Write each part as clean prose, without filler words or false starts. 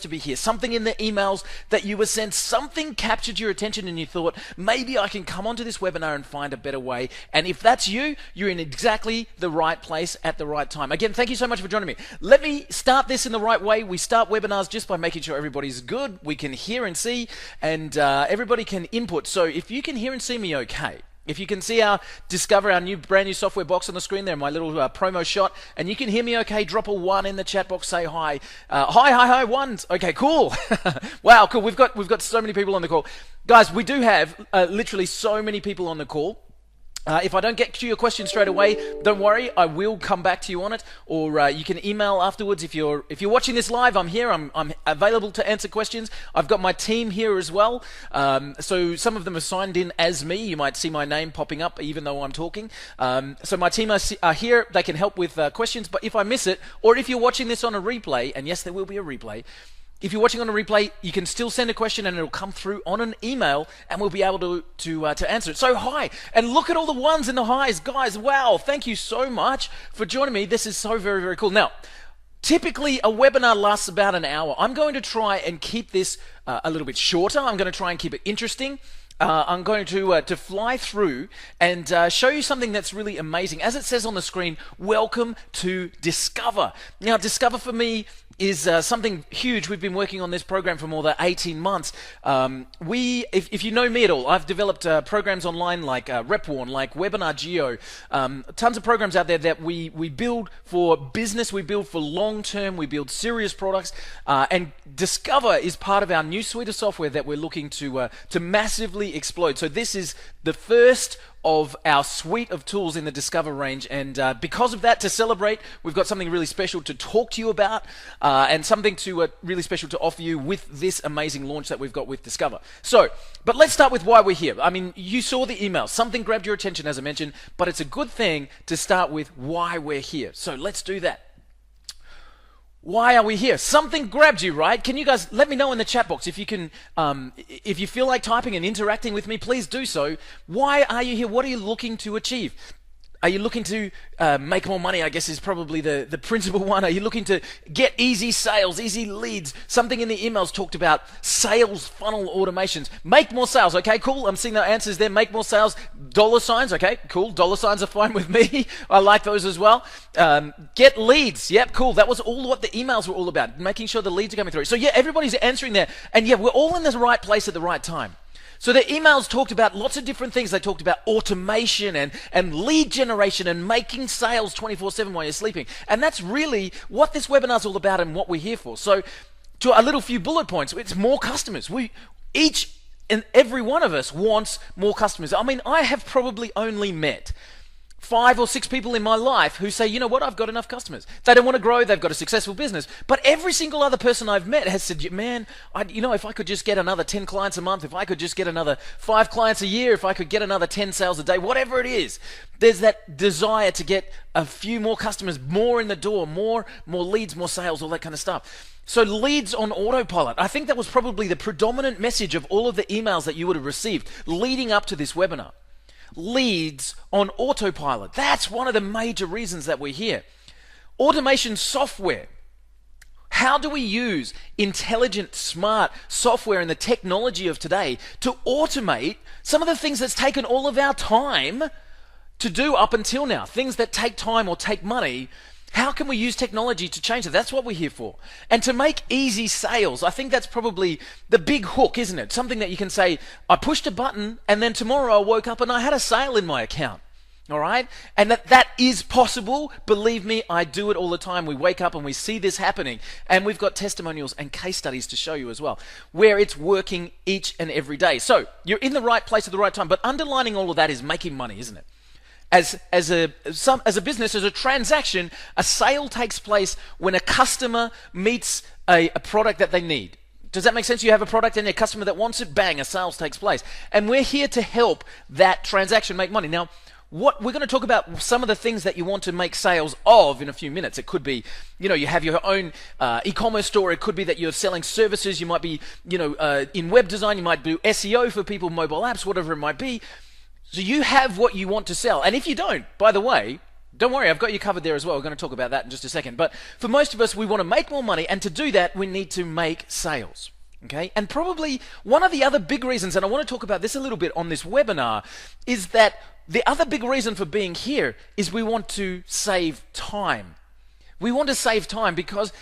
to be here. Something in the emails that you were sent, something captured your attention and you thought, maybe I can come onto this webinar and find a better way. And if that's you, you're in exactly the right place at the right time. Again, thank you so much for joining me. Let me start this in the right way. We start webinars just by making sure everybody's good, we can hear and see, and everybody can input. So if you can hear and see me okay, if you can see our Discover, our brand new software box on the screen there, my little promo shot, and you can hear me okay, drop a 1 in the chat box, say hi. Hi, ones. Okay, cool. Wow, cool. We've got so many people on the call. Guys, we do have literally so many people on the call. If I don't get to your question straight away, don't worry, I will come back to you on it, or you can email afterwards. If you're watching this live, I'm here, I'm available to answer questions. I've got my team here as well, so some of them are signed in as me. You might see my name popping up even though I'm talking. So my team are here, they can help with questions, but if I miss it, or if you're watching this on a replay, and yes, there will be a replay, if you're watching on a replay, you can still send a question and it'll come through on an email and we'll be able to answer it. So hi, and look at all the ones and the highs. Guys, wow, thank you so much for joining me. This is so very, very cool. Now, typically a webinar lasts about an hour. I'm going to try and keep this a little bit shorter. I'm going to try and keep it interesting. I'm going to fly through and show you something that's really amazing. As it says on the screen, welcome to Discover. Now, Discover for me is something huge. We've been working on this program for more than 18 months. If you know me at all, I've developed programs online like RepWarn, like Webinar Geo, tons of programs out there that we build for business, we build for long-term, we build serious products, and Discover is part of our new suite of software that we're looking to massively explode. So this is the first of our suite of tools in the Discover range, and because of that, to celebrate, we've got something really special to talk to you about, and something really special to offer you with this amazing launch that we've got with Discover. So, but let's start with why we're here. I mean, you saw the email, something grabbed your attention as I mentioned, but it's a good thing to start with why we're here. So let's do that. Why are we here? Something grabbed you, right? Can you guys let me know in the chat box if you can, if you feel like typing and interacting with me, please do so. Why are you here? What are you looking to achieve? Are you looking to make more money, I guess is probably the principal one. Are you looking to get easy sales, easy leads? Something in the emails talked about sales funnel automations. Make more sales, okay, cool. I'm seeing the answers there. Make more sales, dollar signs, okay, cool. Dollar signs are fine with me. I like those as well. Get leads, yep, cool. That was all what the emails were all about, making sure the leads are coming through. So yeah, everybody's answering there. And yeah, we're all in the right place at the right time. So the emails talked about lots of different things. They talked about automation and lead generation and making sales 24/7 while you're sleeping. And that's really what this webinar is all about and what we're here for. So to a little few bullet points, it's more customers. Each and every one of us wants more customers. I mean, I have probably only met 5 or 6 people in my life who say, you know what, I've got enough customers. They don't want to grow, they've got a successful business. But every single other person I've met has said, man, if I could just get another 10 clients a month, if I could just get another 5 clients a year, if I could get another 10 sales a day, whatever it is, there's that desire to get a few more customers, more in the door, more leads, more sales, all that kind of stuff. So leads on autopilot. I think that was probably the predominant message of all of the emails that you would have received leading up to this webinar. Leads on autopilot. That's one of the major reasons that we're here. Automation software. How do we use intelligent, smart software and the technology of today to automate some of the things that's taken all of our time to do up until now? Things that take time or take money. How can we use technology to change it? That's what we're here for. And to make easy sales, I think that's probably the big hook, isn't it? Something that you can say, I pushed a button and then tomorrow I woke up and I had a sale in my account. All right? And that is possible. Believe me, I do it all the time. We wake up and we see this happening. And we've got testimonials and case studies to show you as well, where it's working each and every day. So you're in the right place at the right time. But underlining all of that is making money, isn't it? As a business, as a transaction, a sale takes place when a customer meets a product that they need. Does that make sense? You have a product and a customer that wants it, bang, a sales takes place. And we're here to help that transaction make money. Now, we're going to talk about some of the things that you want to make sales of in a few minutes. It could be, you have your own e-commerce store. It could be that you're selling services. You might be, in web design. You might do SEO for people, mobile apps, whatever it might be. So you have what you want to sell. And if you don't, by the way, Don't worry, I've got you covered there as well. We're going to talk about that in just a second. But for most of us, we want to make more money, and to do that, we need to make sales. Okay? And probably one of the other big reasons, and I want to talk about this a little bit on this webinar, is that the other big reason for being here is we want to save time. We want to save time because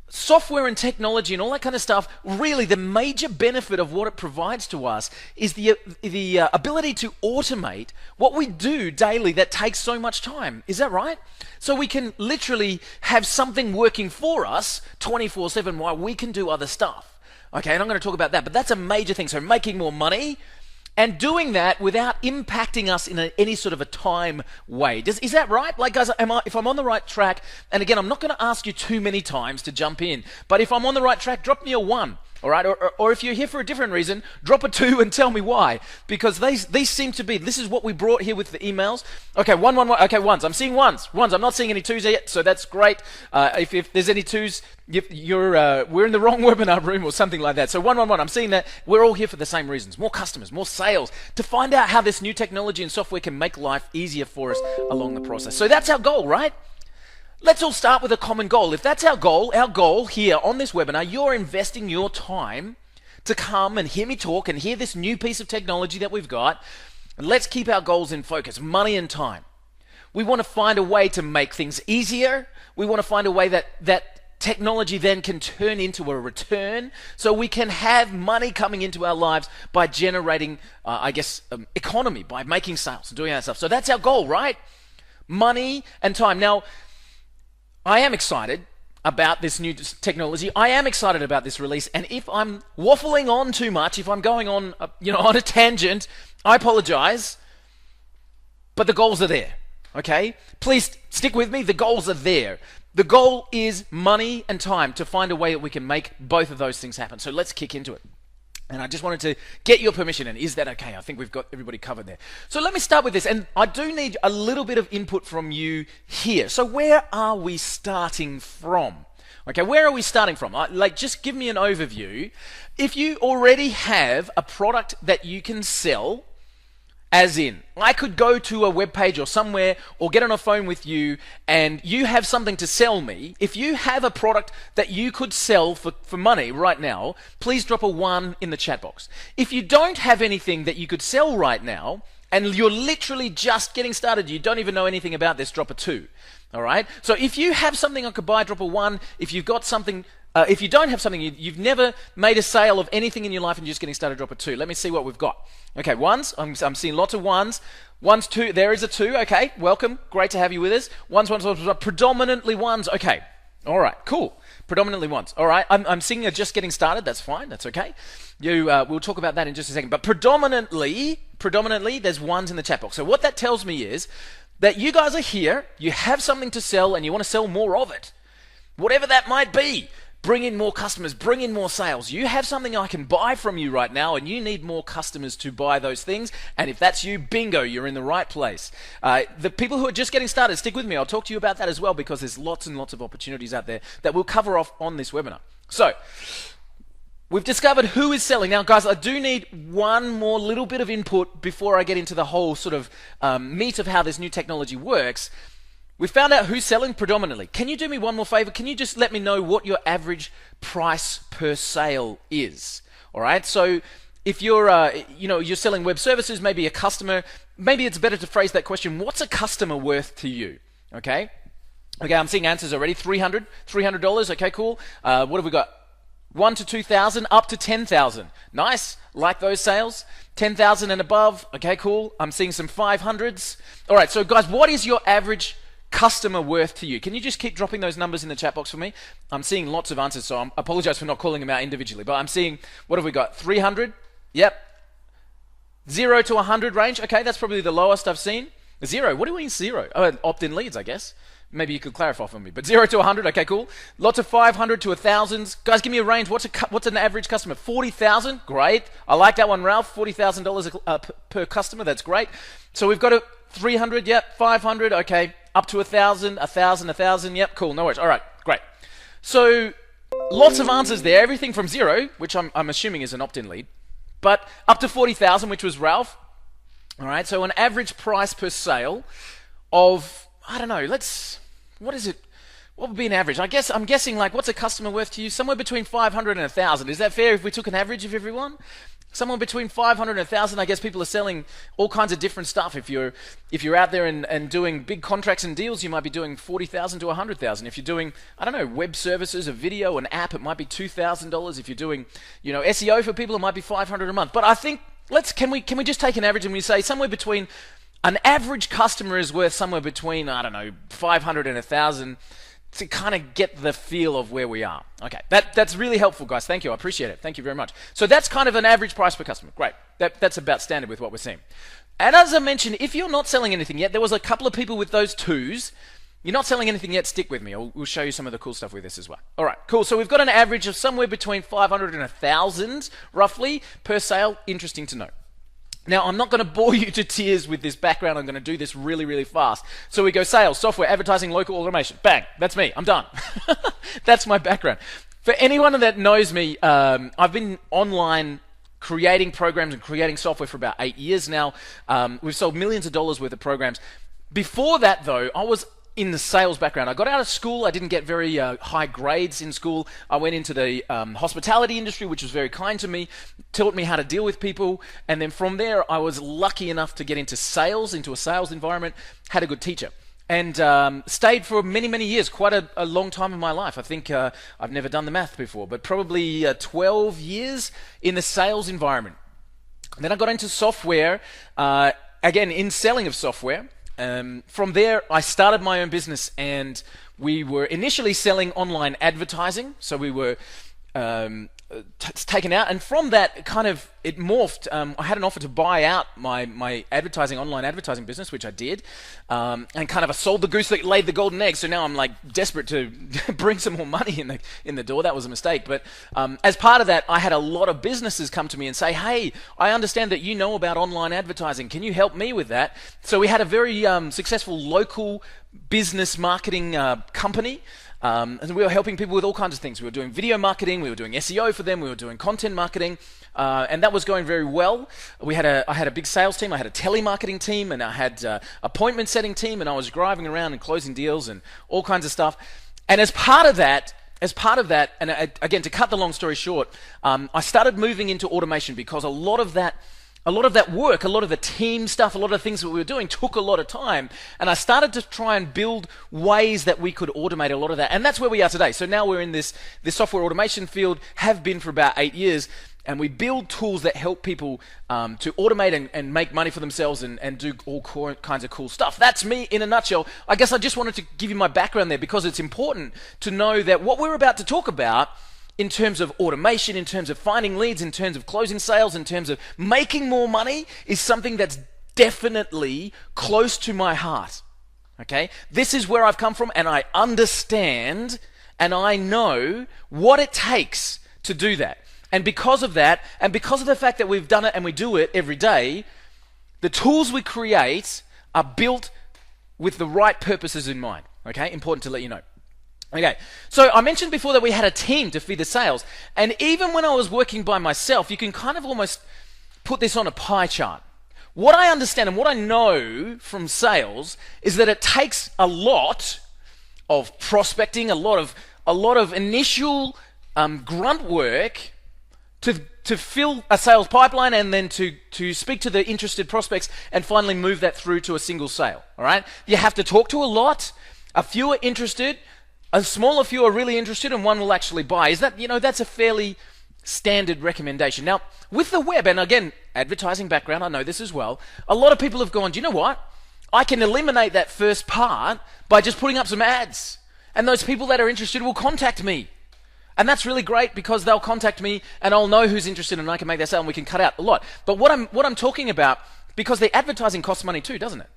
software and technology and all that kind of stuff, really the major benefit of what it provides to us is the ability to automate what we do daily that takes so much time. Is that right? So we can literally have something working for us 24/7 while we can do other stuff. Okay, and I'm going to talk about that, but that's a major thing. So making more money and doing that without impacting us in any sort of a time way. Is that right? Like, guys, if I'm on the right track, and again, I'm not going to ask you too many times to jump in, but if I'm on the right track, drop me a 1. All right, or if you're here for a different reason, drop a 2 and tell me why. Because these seem to be, this is what we brought here with the emails. Okay, 1, 1, 1. Okay, ones. I'm seeing ones. I'm not seeing any 2s yet, so that's great. If there's any 2s, we're in the wrong webinar room or something like that. So 1, 1, 1. I'm seeing that we're all here for the same reasons: more customers, more sales, to find out how this new technology and software can make life easier for us along the process. So that's our goal, right? Let's all start with a common goal. If that's our goal here on this webinar, you're investing your time to come and hear me talk and hear this new piece of technology that we've got. And let's keep our goals in focus: money and time. We want to find a way to make things easier. We want to find a way that technology then can turn into a return, so we can have money coming into our lives by generating, economy, by making sales and doing that stuff. So that's our goal, right? Money and time. Now, I am excited about this new technology. I am excited about this release. And if I'm waffling on too much, if I'm going on, on a tangent, I apologize. But the goals are there. Okay? Please stick with me. The goals are there. The goal is money and time, to find a way that we can make both of those things happen. So let's kick into it. And I just wanted to get your permission, and is that okay? I think we've got everybody covered there. So let me start with this, and I do need a little bit of input from you here. So where are we starting from? Okay, where are we starting from? Just give me an overview. If you already have a product that you can sell, as in, I could go to a web page or somewhere or get on a phone with you and you have something to sell me. If you have a product that you could sell for money right now, please drop a 1 in the chat box. If you don't have anything that you could sell right now and you're literally just getting started, you don't even know anything about this, drop a 2. All right? So if you have something I could buy, drop a 1. If you've got something... if you don't have something, you've never made a sale of anything in your life and you're just getting started, drop a 2. Let me see what we've got. Okay, 1s. I'm seeing lots of 1s. 1s, 2. There is a 2. Okay, welcome. Great to have you with us. 1s. Predominantly 1s. Okay. All right, cool. Predominantly 1s. All right, I'm seeing you're just getting started. That's fine. That's okay. We'll talk about that in just a second. But predominantly, there's 1s in the chat box. So what that tells me is that you guys are here, you have something to sell, and you want to sell more of it. Whatever that might be. Bring in more customers, bring in more sales. You have something I can buy from you right now, and you need more customers to buy those things. And if that's you, bingo, you're in the right place. The people who are just getting started, stick with me. I'll talk to you about that as well, because there's lots and lots of opportunities out there that we'll cover off on this webinar. So, we've discovered who is selling. Now, guys, I do need one more little bit of input before I get into the whole sort of meat of how this new technology works. We found out who's selling predominantly. Can you do me one more favor? Can you just let me know what your average price per sale is? All right. So if you're, you're selling web services, maybe a customer, maybe it's better to phrase that question: what's a customer worth to you? Okay. Okay. I'm seeing answers already. $300. Okay. Cool. What have we got? 1 to 2,000, up to 10,000. Nice. Like those sales. 10,000 and above. Okay. Cool. I'm seeing some 500s. All right. So guys, what is your average customer worth to you? Can you just keep dropping those numbers in the chat box for me? I'm seeing lots of answers, so I apologize for not calling them out individually, but I'm seeing, what have we got? 300? Yep. 0 to 100 range? Okay, that's probably the lowest I've seen. 0, what do you mean 0? Oh, opt-in leads, I guess. Maybe you could clarify for me, but 0 to 100, okay, cool. Lots of 500 to 1,000s. Guys, give me a range. What's an average customer? 40,000? Great. I like that one, Ralph. $40,000 per customer, that's great. So we've got a 300, yep, 500, okay. Up to 1,000, 1,000, yep, cool, no worries. All right, great. So lots of answers there, everything from 0, which I'm assuming is an opt-in lead, but up to 40,000, which was Ralph. All right, so an average price per sale of I don't know, what is it? What would be an average? I'm guessing like, what's a customer worth to you? Somewhere between 500 and 1,000. Is that fair if we took an average of everyone? Somewhere between 500 and 1,000. I guess people are selling all kinds of different stuff. If you're out there and doing big contracts and deals, you might be doing 40,000 to 100,000. If you're doing, I don't know, web services, a video, an app, it might be $2,000. If you're doing, SEO for people, it might be 500 a month. But I think can we just take an average and we say somewhere between, an average customer is worth somewhere between, I don't know, 500 and 1,000. To kind of get the feel of where we are. Okay, that's really helpful, guys. Thank you. I appreciate it. Thank you very much. So that's kind of an average price per customer. Great. That's about standard with what we're seeing. And as I mentioned, if you're not selling anything yet, there was a couple of people with those twos. You're not selling anything yet, stick with me. We'll show you some of the cool stuff with this as well. All right, cool. So we've got an average of somewhere between 500 and 1,000, roughly, per sale. Interesting to know. Now, I'm not going to bore you to tears with this background. I'm going to do this really, really fast. So we go sales, software, advertising, local automation. Bang. That's me. I'm done. That's my background. For anyone that knows me, I've been online creating programs and creating software for about 8 years now. We've sold millions of dollars worth of programs. Before that, though, I was in the sales background. I got out of school. I didn't get very high grades in school. I went into the hospitality industry, which was very kind to me, taught me how to deal with people. And then from there, I was lucky enough to get into sales, into a sales environment, had a good teacher. And stayed for many, many years, quite a long time in my life. I think I've never done the math before, but probably 12 years in the sales environment. And then I got into software, again, in selling of software. From there, I started my own business, and we were initially selling online advertising. So we were taken out, and from that, it morphed. I had an offer to buy out my online advertising business, which I did, and I sold the goose that laid the golden egg. So now I'm like desperate to bring some more money in the door. That was a mistake, but as part of that, I had a lot of businesses come to me and say, "Hey, I understand that you know about online advertising. Can you help me with that?" So we had a very successful local business marketing company. And we were helping people with all kinds of things. We were doing video marketing, we were doing SEO for them, we were doing content marketing, and that was going very well. I had a big sales team, I had a telemarketing team, and I had appointment setting team, and I was driving around and closing deals and all kinds of stuff. And as part of that, and again, to cut the long story short, I started moving into automation because a lot of that work, a lot of the team stuff, a lot of the things that we were doing took a lot of time. And I started to try and build ways that we could automate a lot of that. And that's where we are today. So now we're in this software automation field, have been for about 8 years. And we build tools that help people to automate and make money for themselves and do all kinds of cool stuff. That's me in a nutshell. I guess I just wanted to give you my background there because it's important to know that what we're about to talk about in terms of automation, in terms of finding leads, in terms of closing sales, in terms of making more money is something that's definitely close to my heart. Okay? This is where I've come from, and I understand and I know what it takes to do that. And because of that, and because of the fact that we've done it and we do it every day, the tools we create are built with the right purposes in mind. Okay? Important to let you know. Okay, so I mentioned before that we had a team to feed the sales, and even when I was working by myself, you can kind of almost put this on a pie chart. What I understand and what I know from sales is that it takes a lot of prospecting, a lot of initial grunt work to fill a sales pipeline, and then to speak to the interested prospects and finally move that through to a single sale. All right, you have to talk to a lot. A few are interested. A smaller few are really interested, and one will actually buy. Is that, that's a fairly standard recommendation. Now, with the web, and again, advertising background, I know this as well, a lot of people have gone, do you know what? I can eliminate that first part by just putting up some ads. And those people that are interested will contact me. And that's really great because they'll contact me and I'll know who's interested and I can make that sale and we can cut out a lot. But what I'm talking about, because the advertising costs money too, doesn't it?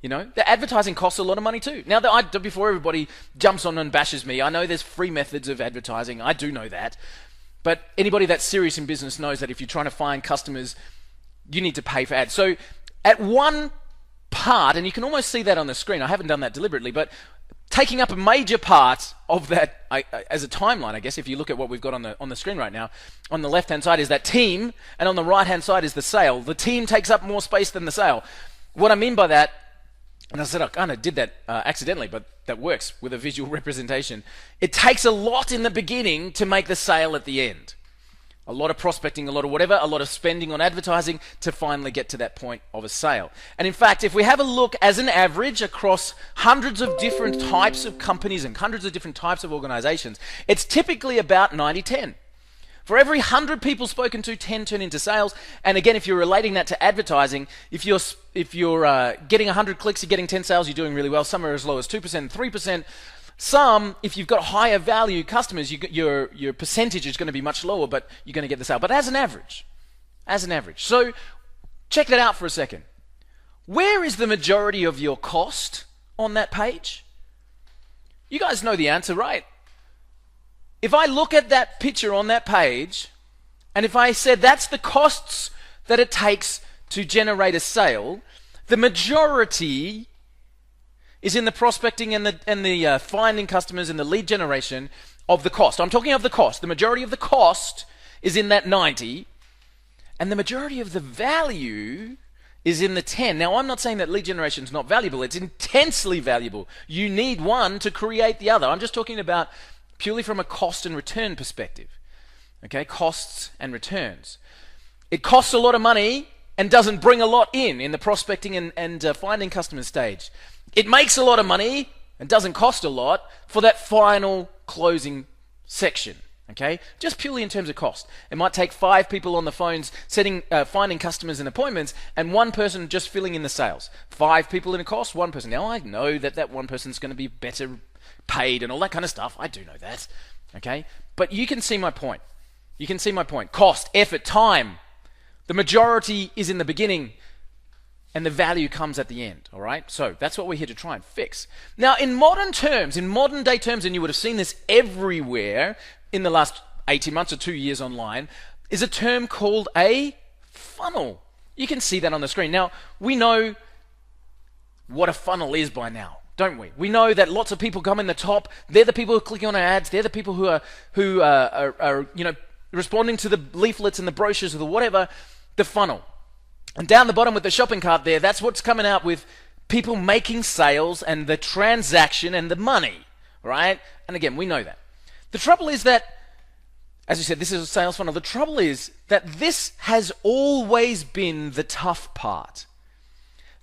The advertising costs a lot of money too. Now, before everybody jumps on and bashes me, I know there's free methods of advertising. I do know that. But anybody that's serious in business knows that if you're trying to find customers, you need to pay for ads. So at one part, and you can almost see that on the screen, I haven't done that deliberately, but taking up a major part of that, as a timeline, I guess, if you look at what we've got on the screen right now, on the left-hand side is that team, and on the right-hand side is the sale. The team takes up more space than the sale. What I mean by that And I said, I kind of did that accidentally, but that works with a visual representation. It takes a lot in the beginning to make the sale at the end. A lot of prospecting, a lot of whatever, a lot of spending on advertising to finally get to that point of a sale. And in fact, if we have a look as an average across hundreds of different types of companies and hundreds of different types of organizations, it's typically about 90-10. For every 100 people spoken to, 10 turn into sales. And again, if you're relating that to advertising, if you're getting 100 clicks, you're getting 10 sales, you're doing really well. Some are as low as 2% and 3%. Some, if you've got higher value customers, your percentage is going to be much lower, but you're going to get the sale. But as an average. So check that out for a second. Where is the majority of your cost on that page? You guys know the answer, right? If I look at that picture on that page, and if I said that's the costs that it takes to generate a sale, the majority is in the prospecting and the finding customers and the lead generation of the cost. I'm talking of the cost. The majority of the cost is in that 90, and the majority of the value is in the 10. Now, I'm not saying that lead generation is not valuable. It's intensely valuable. You need one to create the other. I'm just talking about purely from a cost and return perspective. Okay, costs and returns. It costs a lot of money and doesn't bring a lot in the prospecting and finding customer stage. It makes a lot of money and doesn't cost a lot for that final closing section. Okay, just purely in terms of cost. It might take 5 people on the phones finding customers and appointments, and 1 person just filling in the sales. 5 people in a cost, 1 person. Now I know that 1 person's going to be better paid and all that kind of stuff. I do know that. Okay, but you can see my point. Cost, effort, time. The majority is in the beginning, and the value comes at the end. All right, so that's what we're here to try and fix. Now, in modern day terms, and you would have seen this everywhere in the last 18 months or 2 years online, is a term called a funnel. You can see that on the screen. Now, we know what a funnel is by now, don't we? We know that lots of people come in the top. They're the people who are clicking on our ads. They're the people who are responding to the leaflets and the brochures or the whatever, the funnel. And down the bottom with the shopping cart there, that's what's coming out with people making sales and the transaction and the money, right? And again, we know that. The trouble is that, as you said, this is a sales funnel. The trouble is that this has always been the tough part.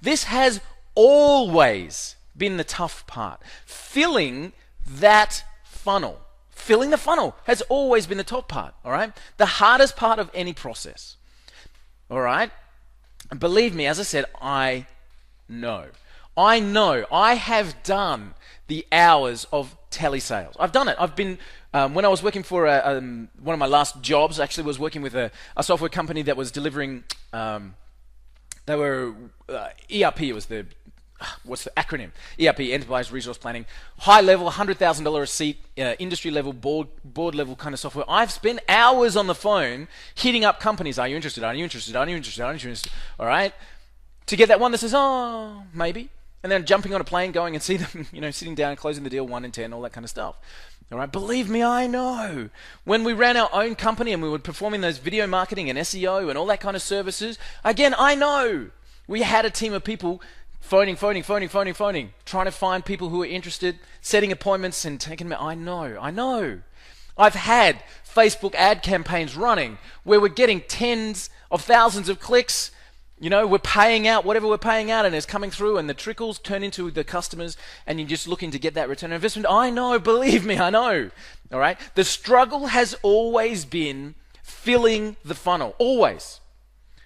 This has always been the tough part. Filling that funnel. Filling the funnel has always been the top part, all right? The hardest part of any process, all right? And believe me, as I said, I know. I have done the hours of telesales. I've done it. I've been, when I was working for one of my last jobs, actually was working with a software company that was delivering, they were, ERP was what's the acronym? ERP, Enterprise Resource Planning. High level, $100,000 a seat, industry level, board level kind of software. I've spent hours on the phone hitting up companies. Are you interested? Are you interested? Are you interested? Are you interested? All right. To get that one that says, oh, maybe. And then jumping on a plane, going and see them, sitting down, closing the deal 1 in 10, all that kind of stuff. All right. Believe me, I know. When we ran our own company and we were performing those video marketing and SEO and all that kind of services, again, I know. We had a team of people phoning, trying to find people who are interested, setting appointments and taking them. I know. I've had Facebook ad campaigns running where we're getting tens of thousands of clicks. We're paying out whatever we're paying out and it's coming through and the trickles turn into the customers and you're just looking to get that return on investment. I know, believe me, I know. All right. The struggle has always been filling the funnel. Always.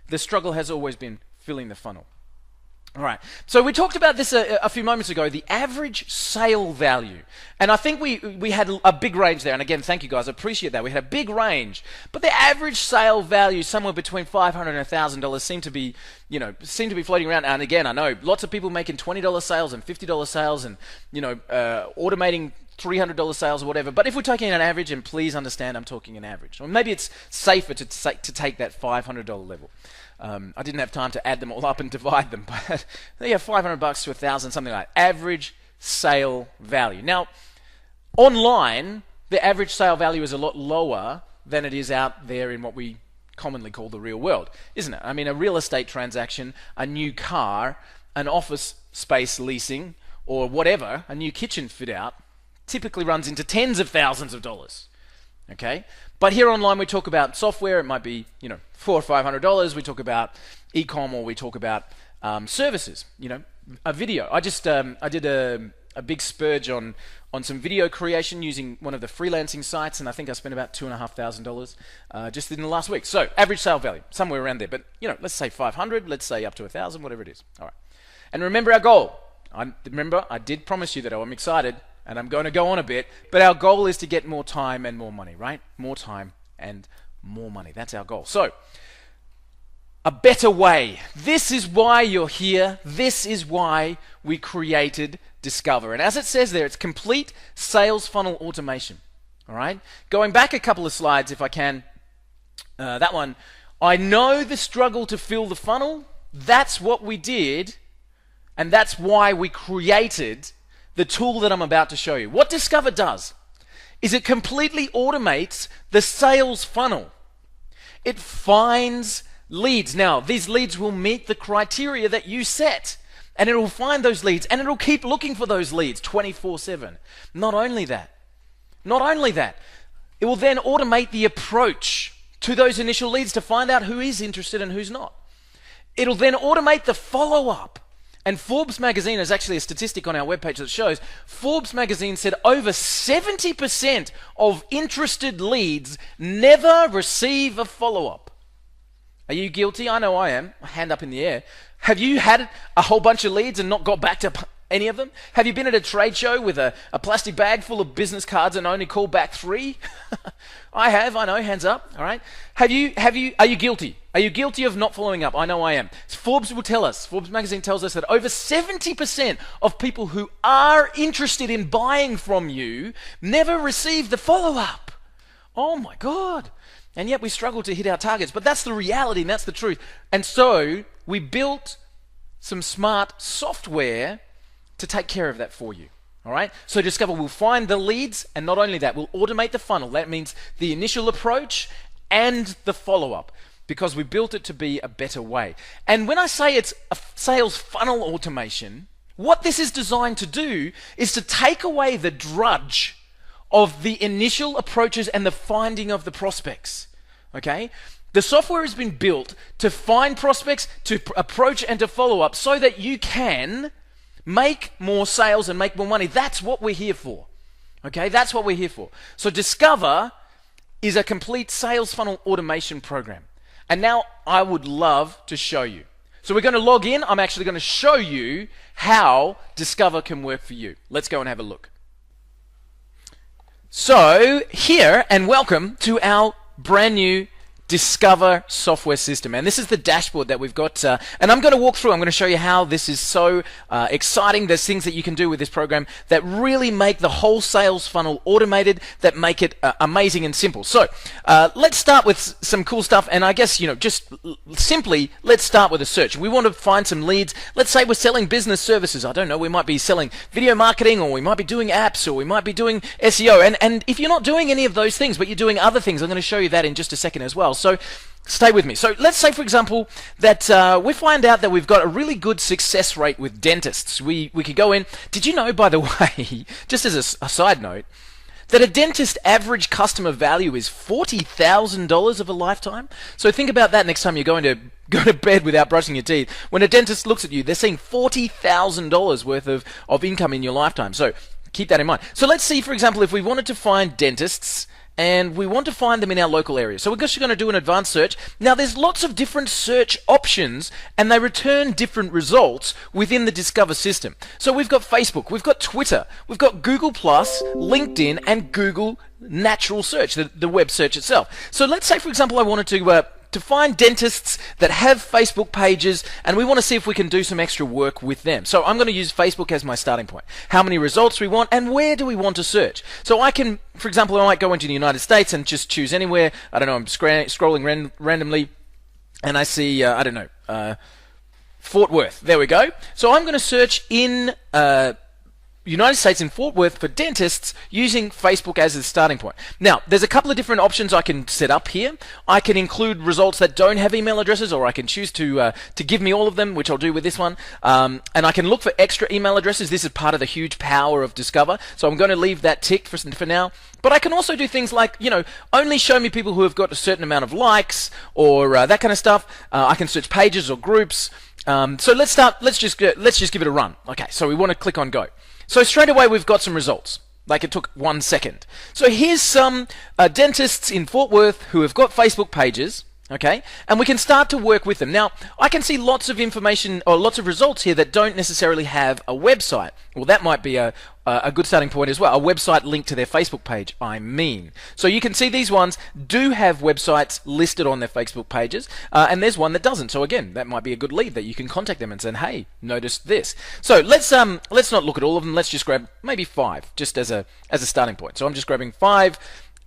The struggle has always been filling the funnel. All right, so we talked about this a few moments ago, the average sale value. And I think we had a big range there. And again, thank you guys, I appreciate that. We had a big range. But the average sale value, somewhere between $500 and $1,000, seemed to be floating around. And again, I know lots of people making $20 sales and $50 sales and, automating $300 sales or whatever. But if we're taking an average, and please understand I'm talking an average. Or maybe it's safer to take that $500 level. I didn't have time to add them all up and divide them, but $500 to $1,000, something like that. Average sale value. Now, online, the average sale value is a lot lower than it is out there in what we commonly call the real world, isn't it? I mean, a real estate transaction, a new car, an office space leasing or whatever, a new kitchen fit out, typically runs into tens of thousands of dollars. Okay, but here online we talk about software. It might be $400 or $500. We talk about e-com, or we talk about services. A video. I did a big spurge on some video creation using one of the freelancing sites, and I think I spent about $2,500 just in the last week. So average sale value, somewhere around there. But let's say 500, let's say up to 1,000, whatever it is. All right. And remember our goal. I did promise you that I'm excited, and I'm going to go on a bit, but our goal is to get more time and more money, right? More time and more money. That's our goal. So, a better way. This is why you're here. This is why we created Discover. And as it says there, it's complete sales funnel automation. All right? Going back a couple of slides, if I can. That one. I know the struggle to fill the funnel. That's what we did, and that's why we created the tool that I'm about to show you. What Discover does is it completely automates the sales funnel. It finds leads. Now, these leads will meet the criteria that you set, and it will find those leads, and it will keep looking for those leads 24/7. Not only that, it will then automate the approach to those initial leads to find out who is interested and who's not. It'll then automate the follow-up. And Forbes magazine has actually a statistic on our webpage that shows Forbes magazine said over 70% of interested leads never receive a follow-up. Are you guilty? I know I am. Hand up in the air. Have you had a whole bunch of leads and not got back to any of them? Have you been at a trade show with a plastic bag full of business cards and only called back 3? I have, I know, hands up, all right? Are you guilty? Are you guilty of not following up? I know I am. Forbes will tell us, Forbes magazine tells us that over 70% of people who are interested in buying from you never receive the follow-up. Oh my God. And yet we struggle to hit our targets. But that's the reality and that's the truth. And so we built some smart software to take care of that for you. All right? So Discover will find the leads, and not only that, we'll automate the funnel. That means the initial approach and the follow-up, because we built it to be a better way. And when I say it's a sales funnel automation, what this is designed to do is to take away the drudge of the initial approaches and the finding of the prospects. Okay? The software has been built to find prospects, to approach and to follow up so that you can make more sales and make more money. That's what we're here for. Okay? That's what we're here for. So Discover is a complete sales funnel automation program. And now I would love to show you. So we're going to log in. I'm actually going to show you how Discover can work for you. Let's go and have a look. So here, and welcome to our brand new Discover software system. And this is the dashboard that we've got. And I'm going to walk through. I'm going to show you how this is so exciting. There's things that you can do with this program that really make the whole sales funnel automated, that make it amazing and simple. So let's start with some cool stuff. And I guess, just simply, let's start with a search. We want to find some leads. Let's say we're selling business services. I don't know. We might be selling video marketing, or we might be doing apps, or we might be doing SEO. And if you're not doing any of those things, but you're doing other things, I'm going to show you that in just a second as well. So stay with me. So let's say, for example, that we find out that we've got a really good success rate with dentists. We could go in. Did you know, by the way, just as a side note, that a dentist average customer value is $40,000 of a lifetime? So think about that next time you're going to go to bed without brushing your teeth. When a dentist looks at you, they're seeing $40,000 worth of income in your lifetime. So keep that in mind. So let's see, for example, if we wanted to find dentists, and we want to find them in our local area. So we're just going to do an advanced search. Now there's lots of different search options, and they return different results within the Discover system. So we've got Facebook, we've got Twitter, we've got Google+, LinkedIn, and Google Natural Search, the web search itself. So let's say, for example, I wanted to find dentists that have Facebook pages, and we want to see if we can do some extra work with them. So I'm going to use Facebook as my starting point. How many results we want, and where do we want to search? So I can, for example, I might go into the United States and just choose anywhere. I don't know, I'm scrolling randomly, and I see, Fort Worth. There we go. So I'm going to search in United States in Fort Worth for dentists using Facebook as a starting point. Now, there's a couple of different options I can set up here. I can include results that don't have email addresses, or I can choose to give me all of them, which I'll do with this one. And I can look for extra email addresses. This is part of the huge power of Discover. So I'm going to leave that ticked for now. But I can also do things like, only show me people who have got a certain amount of likes, or that kind of stuff. I can search pages or groups. So let's just give it a run. Okay, so we want to click on go. So straight away we've got some results. Like, it took 1 second. So here's some dentists in Fort Worth who have got Facebook pages. Okay, and we can start to work with them. Now, I can see lots of information or lots of results here that don't necessarily have a website. Well, that might be a good starting point as well. A website linked to their Facebook page, I mean. So you can see these ones do have websites listed on their Facebook pages, and there's one that doesn't. So again, that might be a good lead that you can contact them and say, hey, notice this. So let's not look at all of them. Let's just grab maybe 5, just as a starting point. So I'm just grabbing 5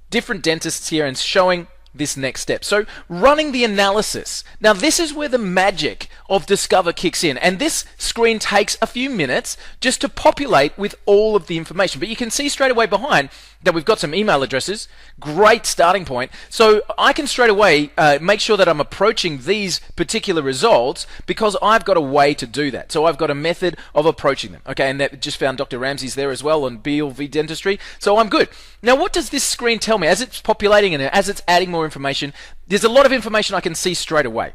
different dentists here and showing this next step. So running the analysis. Now this is where the magic of Discover kicks in, and this screen takes a few minutes just to populate with all of the information. But you can see straight away behind that we've got some email addresses. Great starting point. So I can straight away make sure that I'm approaching these particular results because I've got a way to do that. So I've got a method of approaching them. Okay, and that just found Dr. Ramsey's there as well on BLV Dentistry. So I'm good. Now what does this screen tell me? As it's populating and as it's adding more information, there's a lot of information I can see straight away.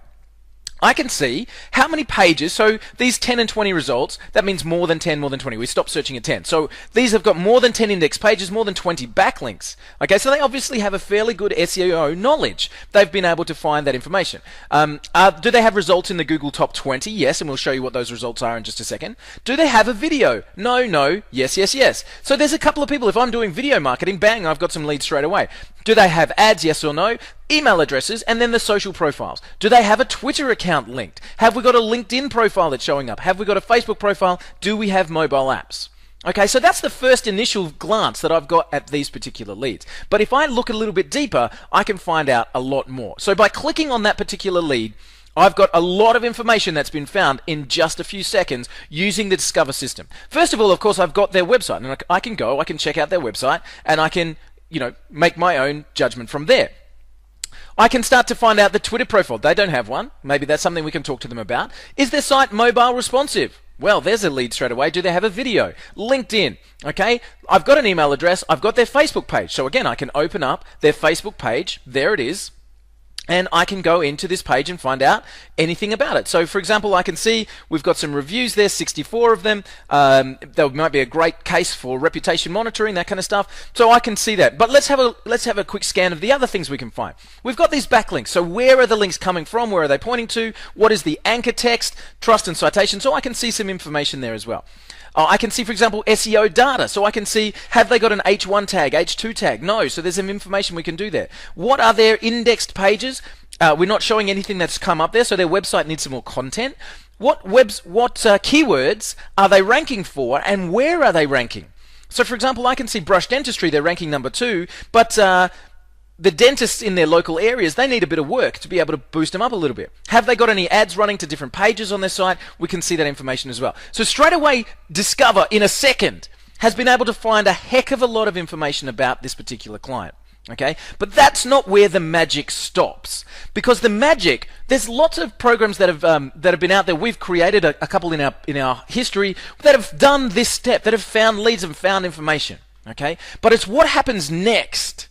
I can see how many pages, so these 10 and 20 results, that means more than 10, more than 20. We stopped searching at 10. So these have got more than 10 index pages, more than 20 backlinks. Okay, so they obviously have a fairly good SEO knowledge. They've been able to find that information. Do they have results in the Google Top 20? Yes, and we'll show you what those results are in just a second. Do they have a video? No, no, yes, yes, yes. So there's a couple of people, if I'm doing video marketing, bang, I've got some leads straight away. Do they have ads? Yes or no? Email addresses, and then the social profiles. Do they have a Twitter account linked? Have we got a LinkedIn profile that's showing up? Have we got a Facebook profile? Do we have mobile apps? Okay, so that's the first initial glance that I've got at these particular leads. But if I look a little bit deeper, I can find out a lot more. So by clicking on that particular lead, I've got a lot of information that's been found in just a few seconds using the Discover system. First of all, of course, I've got their website, and I can check out their website, and I can, make my own judgment from there. I can start to find out the Twitter profile. They don't have one. Maybe that's something we can talk to them about. Is their site mobile responsive? Well, there's a lead straight away. Do they have a video? LinkedIn. Okay, I've got an email address. I've got their Facebook page. So again, I can open up their Facebook page. There it is. And I can go into this page and find out anything about it. So for example, I can see we've got some reviews there, 64 of them. There might be a great case for reputation monitoring, that kind of stuff. So I can see that. But let's have a quick scan of the other things we can find. We've got these backlinks. So where are the links coming from? Where are they pointing to? What is the anchor text, trust and citation? So I can see some information there as well. I can see, for example, SEO data. So I can see, have they got an H1 tag, H2 tag? No. So there's some information we can do there. What are their indexed pages? We're not showing anything that's come up there, so their website needs some more content. What keywords are they ranking for, and where are they ranking? So, for example, I can see brush dentistry, they're ranking number 2, but the dentists in their local areas, they need a bit of work to be able to boost them up a little bit. Have they got any ads running to different pages on their site? We can see that information as well. So straight away, Discover, in a second, has been able to find a heck of a lot of information about this particular client. Okay, but that's not where the magic stops, because the magic, there's lots of programs that have been out there. We've created a couple in our history that have done this step, that have found leads and found information. Okay, but it's what happens next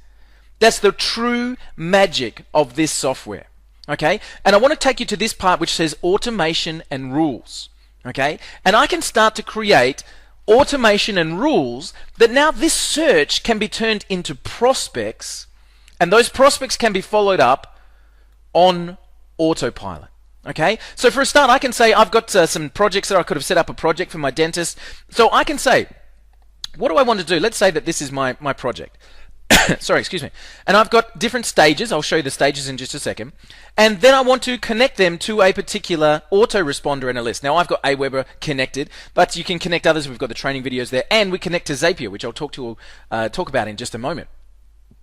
that's the true magic of this software. Okay, and I want to take you to this part which says automation and rules. Okay, and I can start to create automation and rules that now this search can be turned into prospects, and those prospects can be followed up on autopilot. Okay, so for a start, I can say I've got some projects that I could have set up a project for my dentist. So I can say, what do I want to do? Let's say that this is my project. Sorry, excuse me. And I've got different stages. I'll show you the stages in just a second. And then I want to connect them to a particular autoresponder in a list. Now, I've got Aweber connected, but you can connect others. We've got the training videos there, and we connect to Zapier, which I'll talk about in just a moment.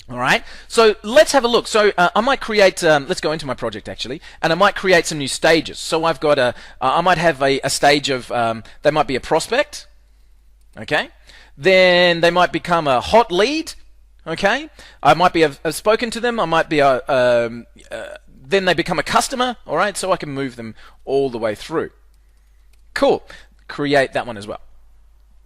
All right, so let's have a look. So I might create, let's go into my project actually, and I might create some new stages. So I've got I might have a stage of, they might be a prospect. Okay, then they might become a hot lead. Okay, I might be have spoken to them. I might be then they become a customer. All right, so I can move them all the way through. Cool. Create that one as well.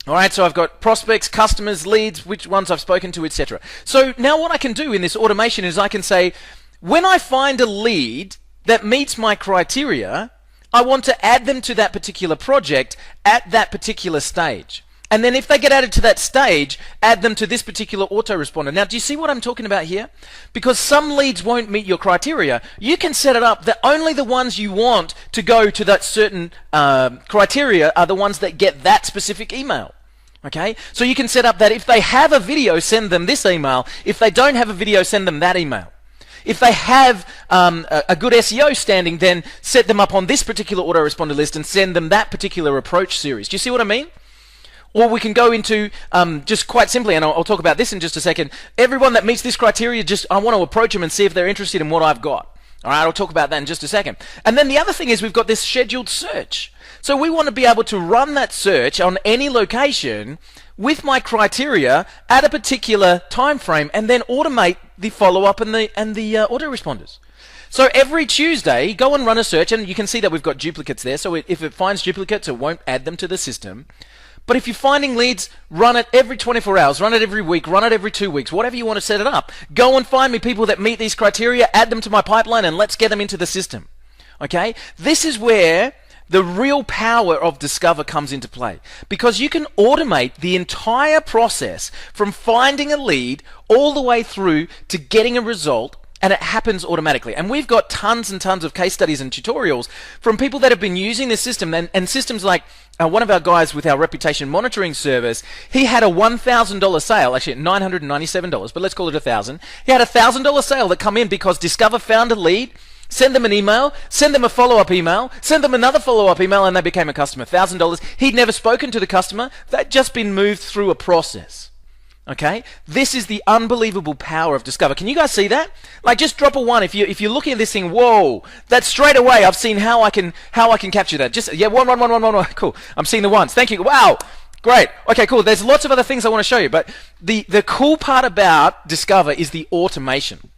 All right, so I've got prospects, customers, leads, which ones I've spoken to, etc. So now what I can do in this automation is I can say, when I find a lead that meets my criteria, I want to add them to that particular project at that particular stage. And then if they get added to that stage, add them to this particular autoresponder. Now, do you see what I'm talking about here? Because some leads won't meet your criteria, you can set it up that only the ones you want to go to that certain criteria are the ones that get that specific email. Okay? So you can set up that if they have a video, send them this email. If they don't have a video, send them that email. If they have a good SEO standing, then set them up on this particular autoresponder list and send them that particular approach series. Do you see what I mean? Or we can go into just quite simply, and I'll talk about this in just a second, everyone that meets this criteria, I want to approach them and see if they're interested in what I've got. All right, I'll talk about that in just a second. And then the other thing is we've got this scheduled search. So we want to be able to run that search on any location with my criteria at a particular time frame and then automate the follow-up and the autoresponders. So every Tuesday, go and run a search, and you can see that we've got duplicates there. So if it finds duplicates, it won't add them to the system. But if you're finding leads, run it every 24 hours, run it every week, run it every 2 weeks, whatever you want to set it up. Go and find me people that meet these criteria, add them to my pipeline, and let's get them into the system. Okay? This is where the real power of Discover comes into play, because you can automate the entire process from finding a lead all the way through to getting a result, and it happens automatically. And we've got tons and tons of case studies and tutorials from people that have been using this system, and systems like one of our guys with our reputation monitoring service, he had a $1,000 sale, actually at $997, but let's call it $1,000. He had a $1,000 sale that come in because Discover found a lead, send them an email, send them a follow-up email, send them another follow-up email, and they became a customer. $1,000. He'd never spoken to the customer. They'd just been moved through a process. Okay, this is the unbelievable power of Discover. Can you guys see that? Like, just drop a 1 if you're looking at this thing. Whoa, that's straight away. I've seen how I can capture that. Just one. Cool. I'm seeing the ones. Thank you. Wow, great. Okay, cool. There's lots of other things I want to show you, but the cool part about Discover is the automation.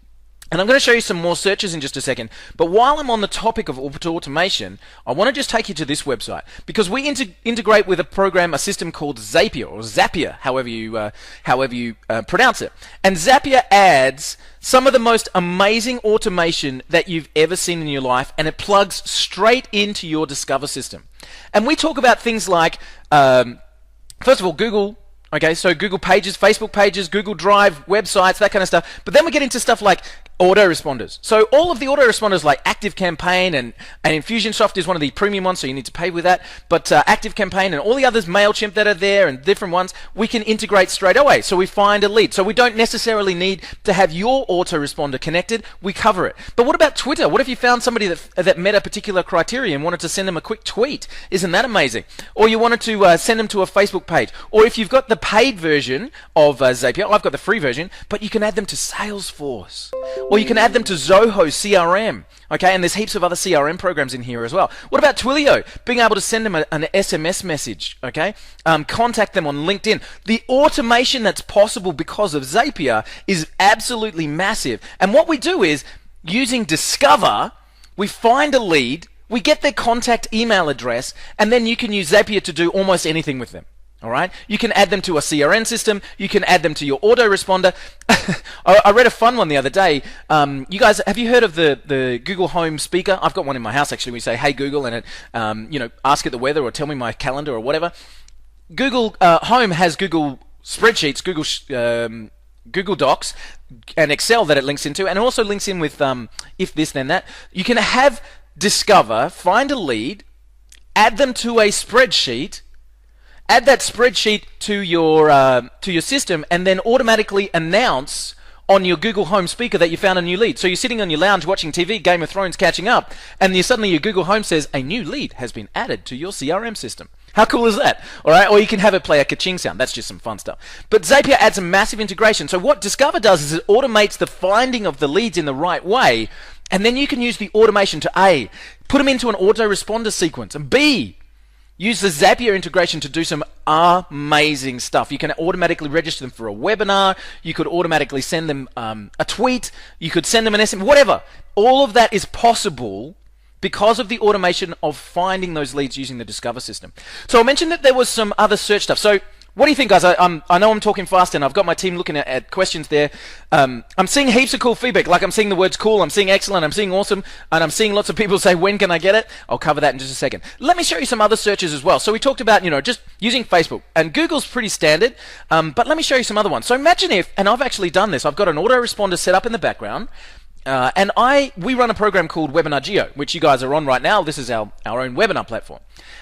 And I'm going to show you some more searches in just a second. But while I'm on the topic of automation, I want to just take you to this website, because we integrate with a system called Zapier, or Zapier, however you pronounce it. And Zapier adds some of the most amazing automation that you've ever seen in your life, and it plugs straight into your Discover system. And we talk about things like, first of all, Google. Okay, so Google Pages, Facebook Pages, Google Drive, websites, that kind of stuff. But then we get into stuff like autoresponders. So all of the autoresponders like ActiveCampaign and Infusionsoft is one of the premium ones, so you need to pay with that. But ActiveCampaign and all the others, MailChimp that are there and different ones, we can integrate straight away. So we find a lead. So we don't necessarily need to have your autoresponder connected. We cover it. But what about Twitter? What if you found somebody that met a particular criteria and wanted to send them a quick tweet? Isn't that amazing? Or you wanted to send them to a Facebook page. Or if you've got the paid version of Zapier, I've got the free version, but you can add them to Salesforce. Or you can add them to Zoho CRM, okay? And there's heaps of other CRM programs in here as well. What about Twilio? Being able to send them an SMS message, okay? Contact them on LinkedIn. The automation that's possible because of Zapier is absolutely massive. And what we do is, using Discover, we find a lead, we get their contact email address, and then you can use Zapier to do almost anything with them. All right, you can add them to a CRM system. You can add them to your autoresponder. I read a fun one the other day. You guys, have you heard of the Google Home speaker? I've got one in my house actually. We say, "Hey Google," and it, ask it the weather or tell me my calendar or whatever. Google Home has Google Spreadsheets, Google Docs, and Excel that it links into, and it also links in with if this then that. You can have Discover find a lead, add them to a spreadsheet. Add that spreadsheet to your system, and then automatically announce on your Google Home speaker that you found a new lead. So you're sitting on your lounge watching TV, Game of Thrones catching up, and suddenly your Google Home says, a new lead has been added to your CRM system. How cool is that? All right, or you can have it play a ka-ching sound. That's just some fun stuff. But Zapier adds a massive integration. So what Discover does is it automates the finding of the leads in the right way, and then you can use the automation to A, put them into an autoresponder sequence, and B, Use the Zapier integration to do some amazing stuff. You can automatically register them for a webinar. You could automatically send them a tweet. You could send them an SMS, whatever. All of that is possible because of the automation of finding those leads using the Discover system. So I mentioned that there was some other search stuff. So what do you think, guys? I know I'm talking fast, and I've got my team looking at questions there. I'm seeing heaps of cool feedback. Like, I'm seeing the words cool, I'm seeing excellent, I'm seeing awesome, and I'm seeing lots of people say, when can I get it? I'll cover that in just a second. Let me show you some other searches as well. So we talked about, just using Facebook, and Google's pretty standard, but let me show you some other ones. So imagine if, and I've actually done this, I've got an autoresponder set up in the background, and we run a program called Webinar Geo, which you guys are on right now. This is our own webinar platform.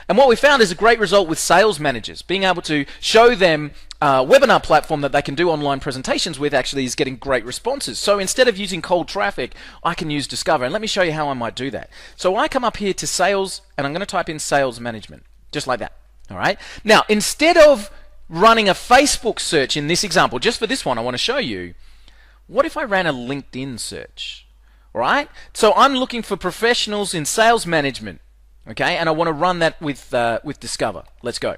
And what we found is a great result with sales managers. Being able to show them a webinar platform that they can do online presentations with actually is getting great responses. So instead of using cold traffic, I can use Discover. And let me show you how I might do that. So I come up here to sales, and I'm going to type in sales management, just like that. All right. Now, instead of running a Facebook search in this example, just for this one, I want to show you, what if I ran a LinkedIn search? All right. So I'm looking for professionals in sales management. Okay, and I want to run that with Discover. Let's go.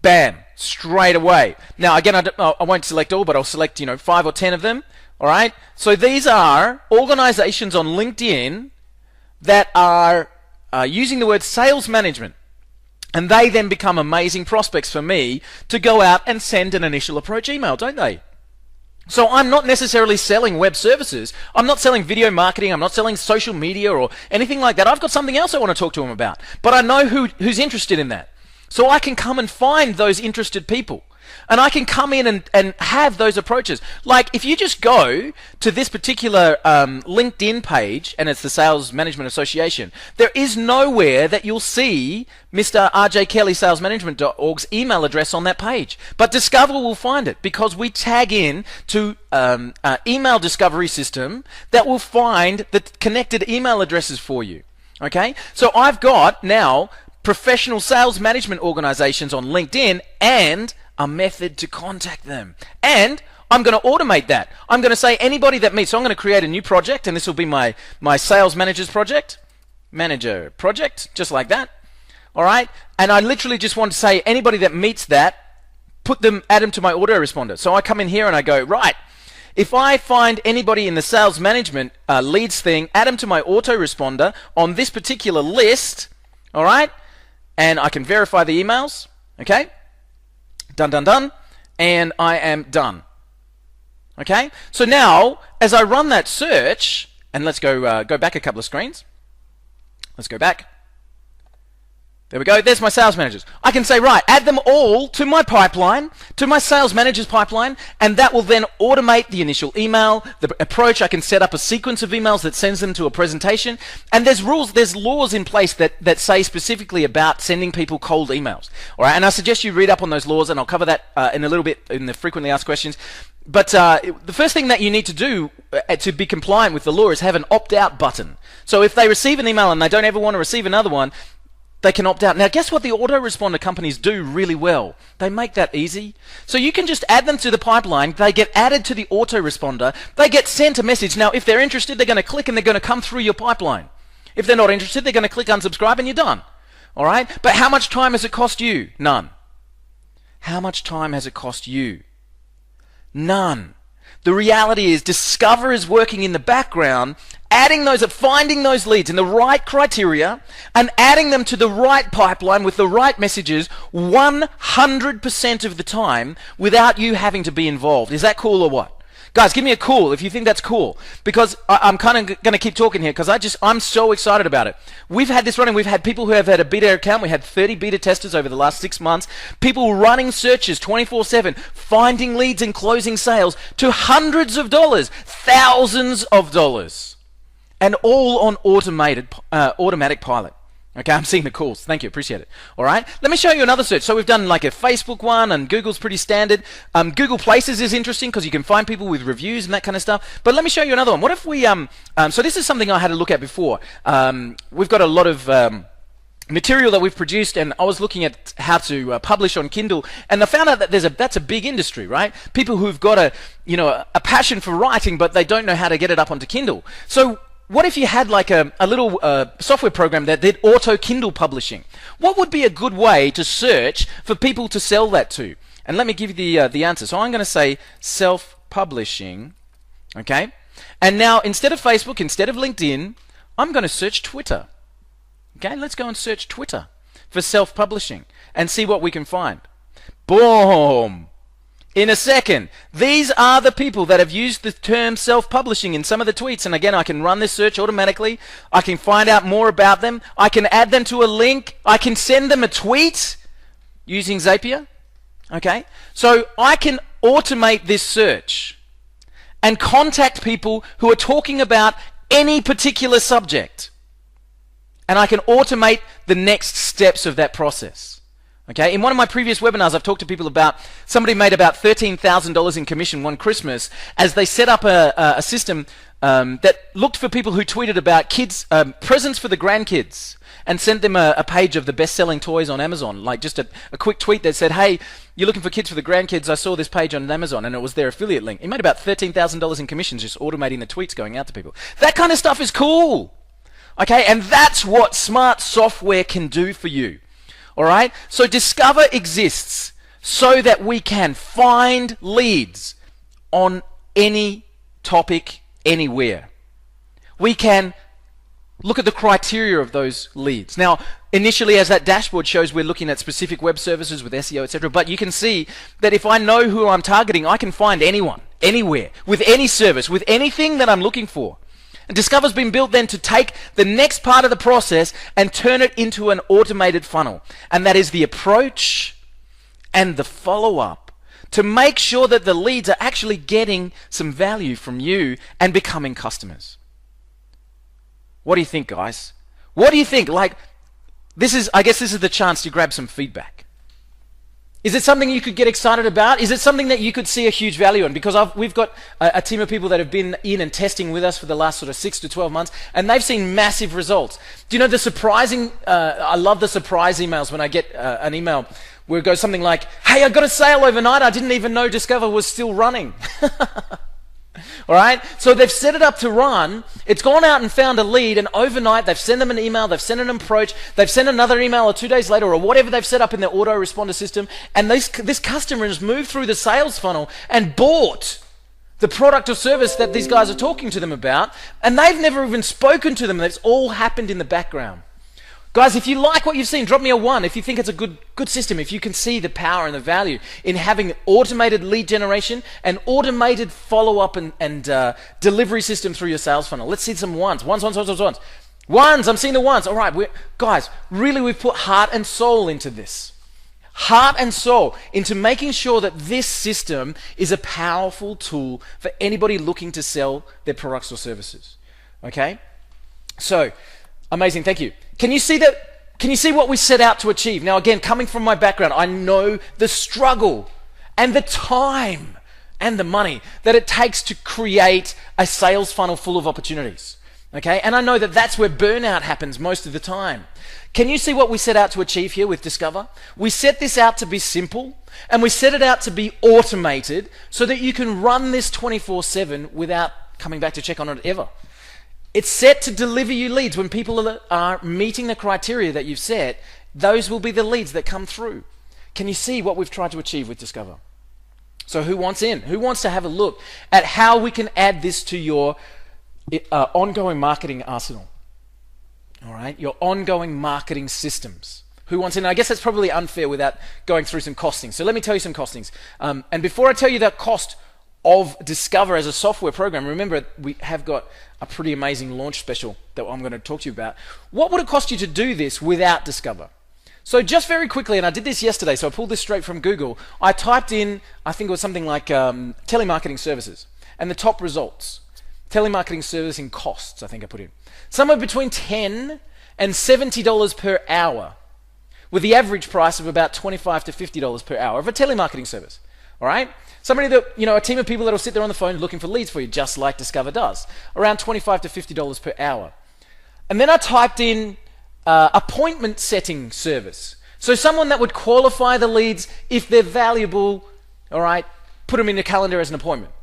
Bam, straight away. Now, again, I won't select all, but I'll select 5 or 10 of them. All right. So these are organizations on LinkedIn that are using the word sales management, and they then become amazing prospects for me to go out and send an initial approach email, don't they? So I'm not necessarily selling web services. I'm not selling video marketing. I'm not selling social media or anything like that. I've got something else I want to talk to them about. But I know who's interested in that. So I can come and find those interested people. And I can come in and have those approaches. Like, if you just go to this particular LinkedIn page, and it's the Sales Management Association, there is nowhere that you'll see Mr. RJ Kelly salesmanagement.org's email address on that page. But Discover will find it because we tag in to an email discovery system that will find the connected email addresses for you. Okay? So I've got now professional sales management organizations on LinkedIn and a method to contact them. And I'm going to automate that. I'm going to say anybody that meets, so I'm going to create a new project, and this will be my sales manager project, just like that. All right. And I literally just want to say anybody that meets that, add them to my autoresponder. So I come in here and I go, right, if I find anybody in the sales management leads thing, add them to my autoresponder on this particular list. All right. And I can verify the emails. Okay. Done, and I am done. Okay, so now as I run that search, and let's go back a couple of screens. Let's go back. There we go. There's my sales managers. I can say, right, add them all to my pipeline, to my sales managers pipeline, and that will then automate the initial email, the approach. I can set up a sequence of emails that sends them to a presentation. And there's laws in place that say specifically about sending people cold emails. All right, and I suggest you read up on those laws, and I'll cover that in a little bit in the frequently asked questions. But the first thing that you need to do to be compliant with the law is have an opt-out button. So if they receive an email and they don't ever want to receive another one, they can opt out. Now, guess what the autoresponder companies do really well? They make that easy. So you can just add them to the pipeline. They get added to the autoresponder. They get sent a message. Now, if they're interested, they're going to click and they're going to come through your pipeline. If they're not interested, they're going to click unsubscribe and you're done. All right? But how much time has it cost you? None. How much time has it cost you? None. The reality is Discover is working in the background, finding those leads in the right criteria and adding them to the right pipeline with the right messages 100% of the time without you having to be involved. Is that cool or what? Guys, give me a cool if you think that's cool, because I'm kind of going to keep talking here because I'm so excited about it. We've had this running. We've had people who have had a beta account. We had 30 beta testers over the last 6 months. People running searches 24/7, finding leads and closing sales to hundreds of dollars, thousands of dollars, and all on automatic pilot. Okay, I'm seeing the calls. Thank you, appreciate it. All right, let me show you another search. So we've done like a Facebook one, and Google's pretty standard. Google Places is interesting because you can find people with reviews and that kind of stuff. But let me show you another one. What if we, so this is something I had to look at before. We've got a lot of material that we've produced, and I was looking at how to publish on Kindle, and I found out that that's a big industry, right? People who've got a passion for writing, but they don't know how to get it up onto Kindle. So what if you had like a little software program that did auto Kindle publishing? What would be a good way to search for people to sell that to? And let me give you the answer. So I'm going to say self-publishing, okay? And now instead of Facebook, instead of LinkedIn, I'm going to search Twitter. Okay, let's go and search Twitter for self-publishing and see what we can find. Boom! In a second, these are the people that have used the term self-publishing in some of the tweets. And again, I can run this search automatically. I can find out more about them. I can add them to a link. I can send them a tweet using Zapier. Okay, so I can automate this search and contact people who are talking about any particular subject. And I can automate the next steps of that process. Okay, in one of my previous webinars, I've talked to people about somebody made about $13,000 in commission one Christmas as they set up a system that looked for people who tweeted about kids presents for the grandkids and sent them a page of the best-selling toys on Amazon, like just a quick tweet that said, hey, you're looking for kids for the grandkids, I saw this page on Amazon, and it was their affiliate link. He made about $13,000 in commissions just automating the tweets going out to people. That kind of stuff is cool. Okay, and that's what smart software can do for you. All right, so Discover exists so that we can find leads on any topic, anywhere. We can look at the criteria of those leads. Now, initially, as that dashboard shows, we're looking at specific web services with SEO, etc. But you can see that if I know who I'm targeting, I can find anyone, anywhere, with any service, with anything that I'm looking for. And Discover's been built then to take the next part of the process and turn it into an automated funnel. And that is the approach and the follow-up to make sure that the leads are actually getting some value from you and becoming customers. What do you think, guys? What do you think? Like, I guess this is the chance to grab some feedback. Is it something you could get excited about? Is it something that you could see a huge value in? Because we've got a team of people that have been in and testing with us for the last sort of 6 to 12 months, and they've seen massive results. Do you know the surprising, I love the surprise emails when I get an email where it goes something like, hey, I got a sale overnight, I didn't even know Discover was still running. All right, so they've set it up to run, it's gone out and found a lead, and overnight they've sent them an email, they've sent an approach, they've sent another email or 2 days later or whatever they've set up in their autoresponder system, and this customer has moved through the sales funnel and bought the product or service that these guys are talking to them about, and they've never even spoken to them. It's all happened in the background. Guys, if you like what you've seen, drop me a 1. If you think it's a good system, if you can see the power and the value in having automated lead generation and automated follow-up and delivery system through your sales funnel. Let's see some ones. Ones. Ones, I'm seeing the ones. All right, guys, really we've put heart and soul into this. Heart and soul into making sure that this system is a powerful tool for anybody looking to sell their products or services. Okay? So, amazing, thank you. Can you see that? Can you see what we set out to achieve? Now again, coming from my background, I know the struggle and the time and the money that it takes to create a sales funnel full of opportunities. Okay? And I know that that's where burnout happens most of the time. Can you see what we set out to achieve here with Discover? We set this out to be simple, and we set it out to be automated so that you can run this 24/7 without coming back to check on it ever. It's set to deliver you leads. When people are meeting the criteria that you've set, those will be the leads that come through. Can you see what we've tried to achieve with Discover? So who wants in? Who wants to have a look at how we can add this to your ongoing marketing arsenal? All right, your ongoing marketing systems. Who wants in? I guess that's probably unfair without going through some costings. So let me tell you some costings. And before I tell you the cost of Discover as a software program, remember we have got a pretty amazing launch special that I'm going to talk to you about. What would it cost you to do this without Discover? So just very quickly, and I did this yesterday, so I pulled this straight from Google. I typed in, I think it was something like telemarketing services, and the top results. Telemarketing servicing costs, I think I put in. Somewhere between $10 and $70 per hour, with the average price of about $25 to $50 per hour of a telemarketing service. All right? Somebody that, a team of people that will sit there on the phone looking for leads for you, just like Discover does. Around $25 to $50 per hour. And then I typed in appointment setting service. So someone that would qualify the leads if they're valuable, all right, put them in the calendar as an appointment.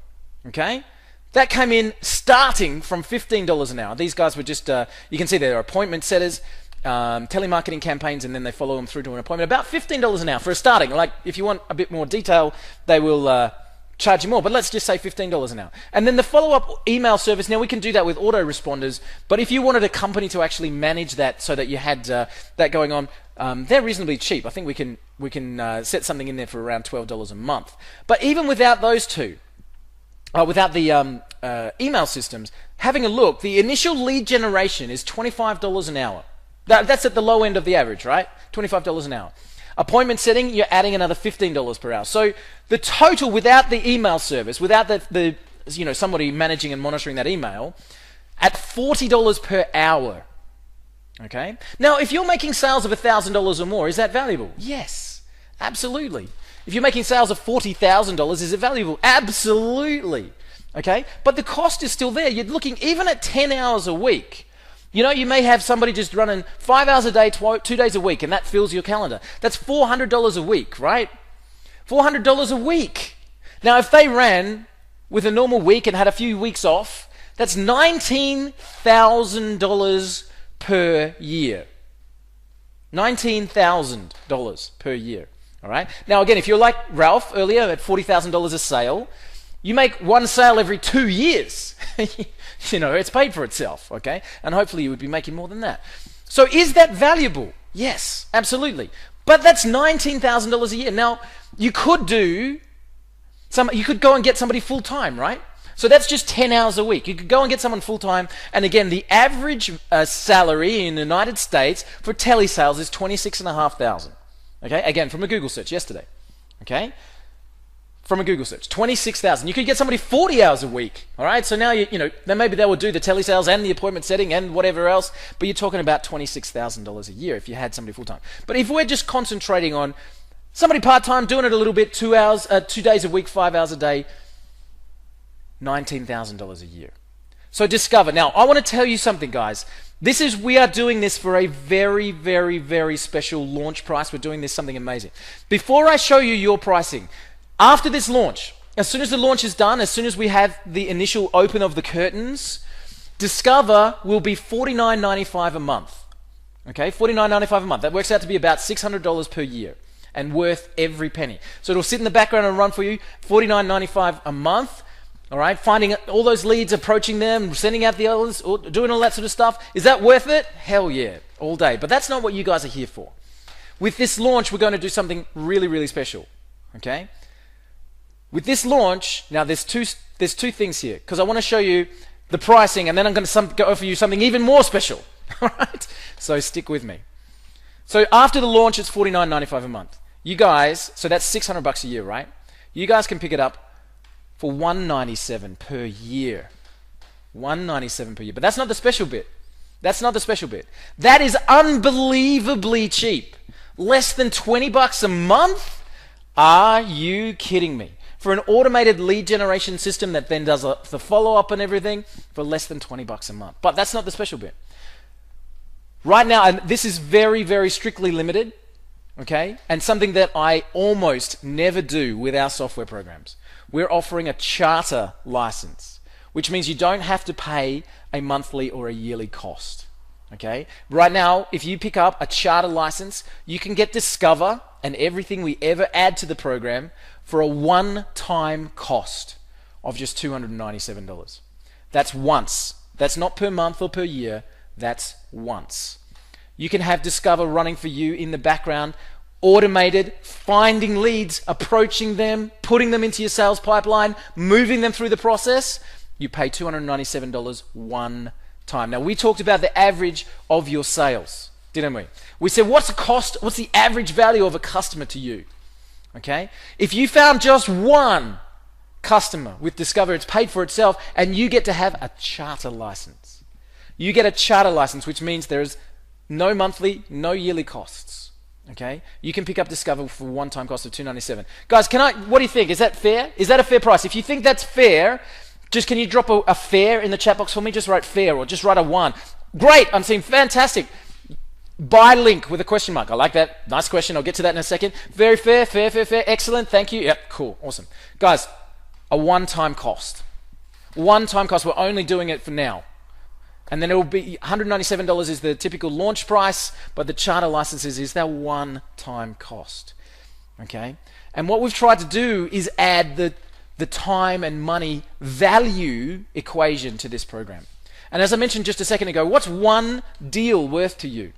Okay? That came in starting from $15 an hour. These guys were just, you can see they're appointment setters, telemarketing campaigns, and then they follow them through to an appointment. About $15 an hour for a starting. Like, if you want a bit more detail, they will charge you more, but let's just say $15 an hour. And then the follow-up email service, now we can do that with autoresponders, but if you wanted a company to actually manage that so that you had that going on, they're reasonably cheap. I think we can set something in there for around $12 a month. But even without those two, without the email systems, having a look, the initial lead generation is $25 an hour. That's at the low end of the average, right? $25 an hour. Appointment setting, you're adding another $15 per hour. So the total without the email service, without the somebody managing and monitoring that email, at $40 per hour. Okay? Now, if you're making sales of $1,000 or more, is that valuable? Yes, absolutely. If you're making sales of $40,000, is it valuable? Absolutely. Okay? But the cost is still there. You're looking even at 10 hours a week. You may have somebody just running 5 hours a day, 2 days a week, and that fills your calendar. That's $400 a week, right? $400 a week. Now, if they ran with a normal week and had a few weeks off, that's $19,000 per year. $19,000 per year. All right? Now, again, if you're like Ralph earlier at $40,000 a sale, you make one sale every 2 years. It's paid for itself, okay? And hopefully you would be making more than that. So is that valuable? Yes, absolutely. But that's $19,000 a year. Now, you could go and get somebody full-time, right? So that's just 10 hours a week. You could go and get someone full-time. And again, the average salary in the United States for telesales is $26,500. Okay? Again, from a Google search yesterday. Okay? From a Google search, $26,000. You could get somebody 40 hours a week, all right? So now, then maybe they will do the telesales and the appointment setting and whatever else, but you're talking about $26,000 a year if you had somebody full-time. But if we're just concentrating on somebody part-time, doing it a little bit, 2 days a week, 5 hours a day, $19,000 a year. So discover. Now, I want to tell you something, guys. We are doing this for a very, very, very special launch price. We're doing this something amazing. Before I show you your pricing, after this launch, as soon as the launch is done, as soon as we have the initial open of the curtains, Discover will be $49.95 a month. Okay, $49.95 a month. That works out to be about $600 per year and worth every penny. So it'll sit in the background and run for you, $49.95 a month. All right, finding all those leads, approaching them, sending out the others, doing all that sort of stuff. Is that worth it? Hell yeah, all day. But that's not what you guys are here for. With this launch, we're going to do something really, really special. Okay? With this launch, now there's two things here, because I want to show you the pricing, and then I'm going to offer you something even more special. All right? So stick with me. So after the launch, it's $49.95 a month. You guys, so that's $600 a year, right? You guys can pick it up for $197 per year. $197 per year. But that's not the special bit. That's not the special bit. That is unbelievably cheap. Less than $20 a month? Are you kidding me? For an automated lead generation system that then does the follow-up and everything for less than $20 a month. But that's not the special bit. Right now, and this is very, very strictly limited, okay? And something that I almost never do with our software programs. We're offering a charter license, which means you don't have to pay a monthly or a yearly cost. Okay? Right now, if you pick up a charter license, you can get Discover and everything we ever add to the program for a one-time cost of just $297. That's once. That's not per month or per year. That's once. You can have Discover running for you in the background, automated, finding leads, approaching them, putting them into your sales pipeline, moving them through the process. You pay $297 one time. Now, we talked about the average of your sales, didn't we? We said, what's the cost? What's the average value of a customer to you? Okay? If you found just one customer with Discover, it's paid for itself, and you get to have a charter license. You get a charter license, which means there's no monthly, no yearly costs. Okay? You can pick up Discover for a one-time cost of $297. Guys, what do you think? Is that fair? Is that a fair price? If you think that's fair, just can you drop a fair in the chat box for me? Just write fair or just write a 1. Great, I'm seeing fantastic. Buy link with a question mark. I like that. Nice question. I'll get to that in a second. Very fair, fair. Excellent. Thank you. Yep, cool. Awesome. Guys, a one-time cost. One-time cost. We're only doing it for now. And then it will be $197 is the typical launch price, but the charter licenses is their one-time cost. Okay? And what we've tried to do is add the time and money value equation to this program. And as I mentioned just a second ago, what's one deal worth to you?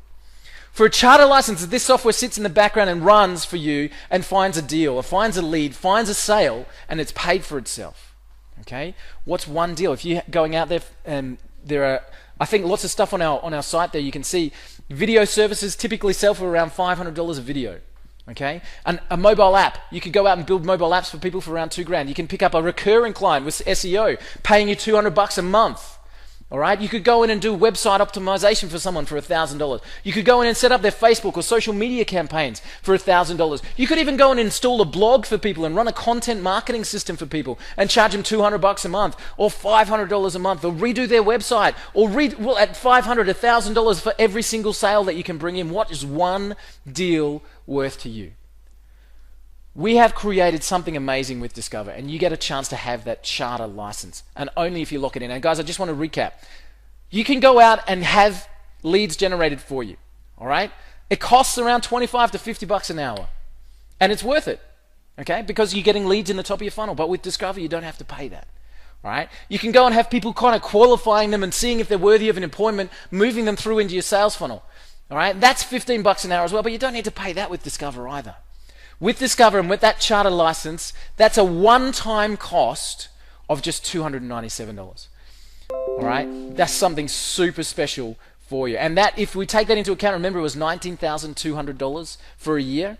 For a charter license, this software sits in the background and runs for you and finds a deal, or finds a lead, finds a sale, and it's paid for itself. Okay? What's one deal? If you're going out there, and there are, I think, lots of stuff on our site there. You can see video services typically sell for around $500 a video. Okay? And a mobile app, you could go out and build mobile apps for people for around $2,000. You can pick up a recurring client with SEO, paying you $200 a month. All right, you could go in and do website optimization for someone for $1,000. You could go in and set up their Facebook or social media campaigns for $1,000. You could even go and install a blog for people and run a content marketing system for people and charge them $200 a month or $500 a month, or redo their website, or at $500, $1,000 for every single sale that you can bring in. What is one deal worth to you? We have created something amazing with Discover, and you get a chance to have that charter license, and only if you lock it in. And guys, I just want to recap. You can go out and have leads generated for you, all right? It costs around $25 to $50 an hour, and it's worth it, okay? Because you're getting leads in the top of your funnel, but with Discover, you don't have to pay that, all right? You can go and have people kind of qualifying them and seeing if they're worthy of an appointment, moving them through into your sales funnel, all right? That's $15 an hour as well, but you don't need to pay that with Discover either. With Discover and with that charter license, that's a one-time cost of just $297. All right? That's something super special for you. And that, if we take that into account, remember it was $19,200 for a year.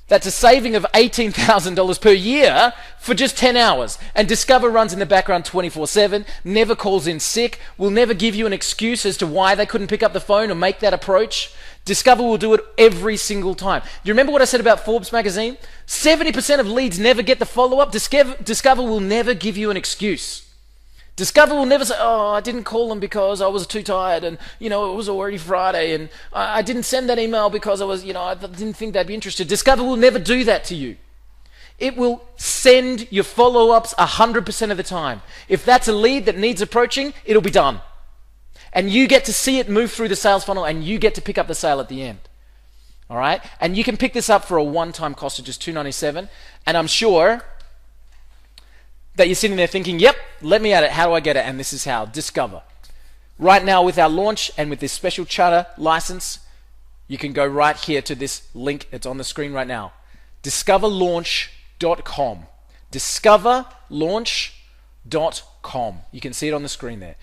That's a saving of $18,000 per year for just 10 hours. And Discover runs in the background 24/7, never calls in sick, will never give you an excuse as to why they couldn't pick up the phone or make that approach. Discover will do it every single time. Do you remember what I said about Forbes magazine? 70% of leads never get the follow-up. Discover will never give you an excuse. Discover will never say, oh, I didn't call them because I was too tired, and it was already Friday, and I didn't send that email because I didn't think they'd be interested. Discover will never do that to you. It will send your follow-ups 100% of the time. If that's a lead that needs approaching, it'll be done. And you get to see it move through the sales funnel, and you get to pick up the sale at the end. All right? And you can pick this up for a one-time cost of just $297, and I'm sure that you're sitting there thinking, yep, let me at it. How do I get it? And this is how. Discover. Right now with our launch and with this special charter license, you can go right here to this link. It's on the screen right now. Discoverlaunch.com. Discoverlaunch.com. You can see it on the screen there.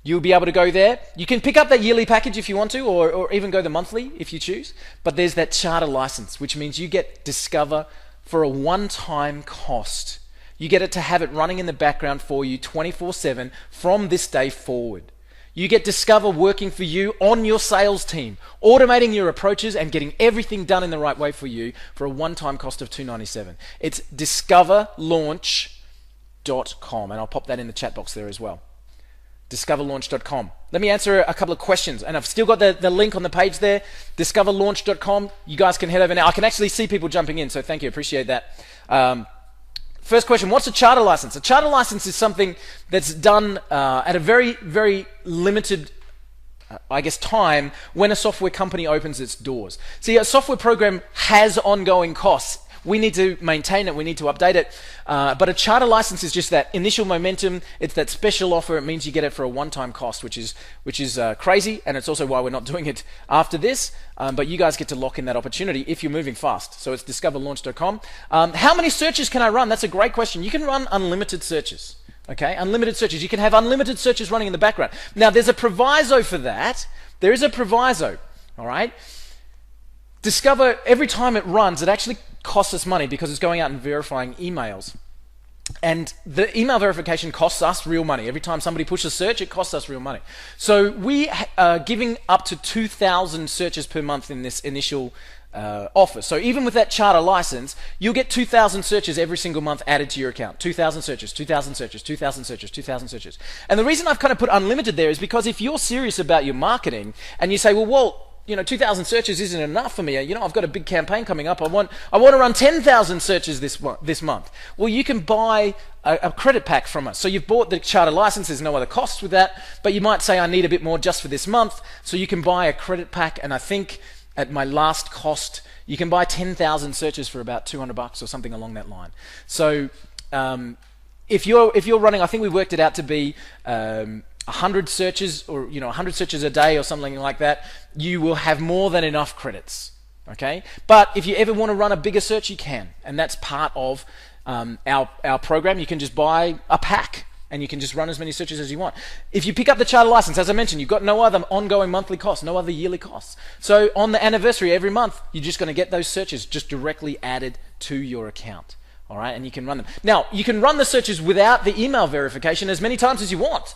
You'll be able to go there. You can pick up that yearly package if you want to, or even go the monthly if you choose. But there's that charter license, which means you get Discover for a one-time cost. You get it to have it running in the background for you 24/7 from this day forward. You get Discover working for you on your sales team, automating your approaches and getting everything done in the right way for you for a one-time cost of $297. It's discoverlaunch.com, and I'll pop that in the chat box there as well. Discoverlaunch.com. Let me answer a couple of questions, and I've still got the link on the page there, discoverlaunch.com. You guys can head over now. I can actually see people jumping in, so thank you, appreciate that. First question, what's a charter license? A charter license is something that's done at a very, very limited, time when a software company opens its doors. See, a software program has ongoing costs. We need to maintain it, we need to update it, but a charter license is just that initial momentum. It's that special offer. It means you get it for a one-time cost, which is crazy, and it's also why we're not doing it after this, but you guys get to lock in that opportunity if you're moving fast. So it's discoverlaunch.com. How many searches can I run? That's a great question. You can run unlimited searches. Okay, unlimited searches. You can have unlimited searches running in the background. Now, there's a proviso for that. There is a proviso, all right? Discover, every time it runs, it actually costs us money because it's going out and verifying emails. And the email verification costs us real money. Every time somebody pushes search, it costs us real money. So we are giving up to 2,000 searches per month in this initial offer. So even with that charter license, you'll get 2,000 searches every single month added to your account. 2,000 searches, 2,000 searches, 2,000 searches, 2,000 searches. And the reason I've kind of put unlimited there is because if you're serious about your marketing and you say, well, Walt, 2,000 searches isn't enough for me. I've got a big campaign coming up. I want to run 10,000 searches this month. Well, you can buy a credit pack from us. So you've bought the charter license. There's no other costs with that, but you might say I need a bit more just for this month. So you can buy a credit pack, and I think at my last cost, you can buy 10,000 searches for about $200 or something along that line. So if you're running, I think we worked it out to be 100 searches, or 100 searches a day or something like that, you will have more than enough credits. Okay, but if you ever want to run a bigger search, you can, and that's part of our program. You can just buy a pack, and you can just run as many searches as you want. If you pick up the charter license, as I mentioned, you've got no other ongoing monthly costs, no other yearly costs. So on the anniversary every month, you're just going to get those searches just directly added to your account. All right, and you can run them. Now, you can run the searches without the email verification as many times as you want.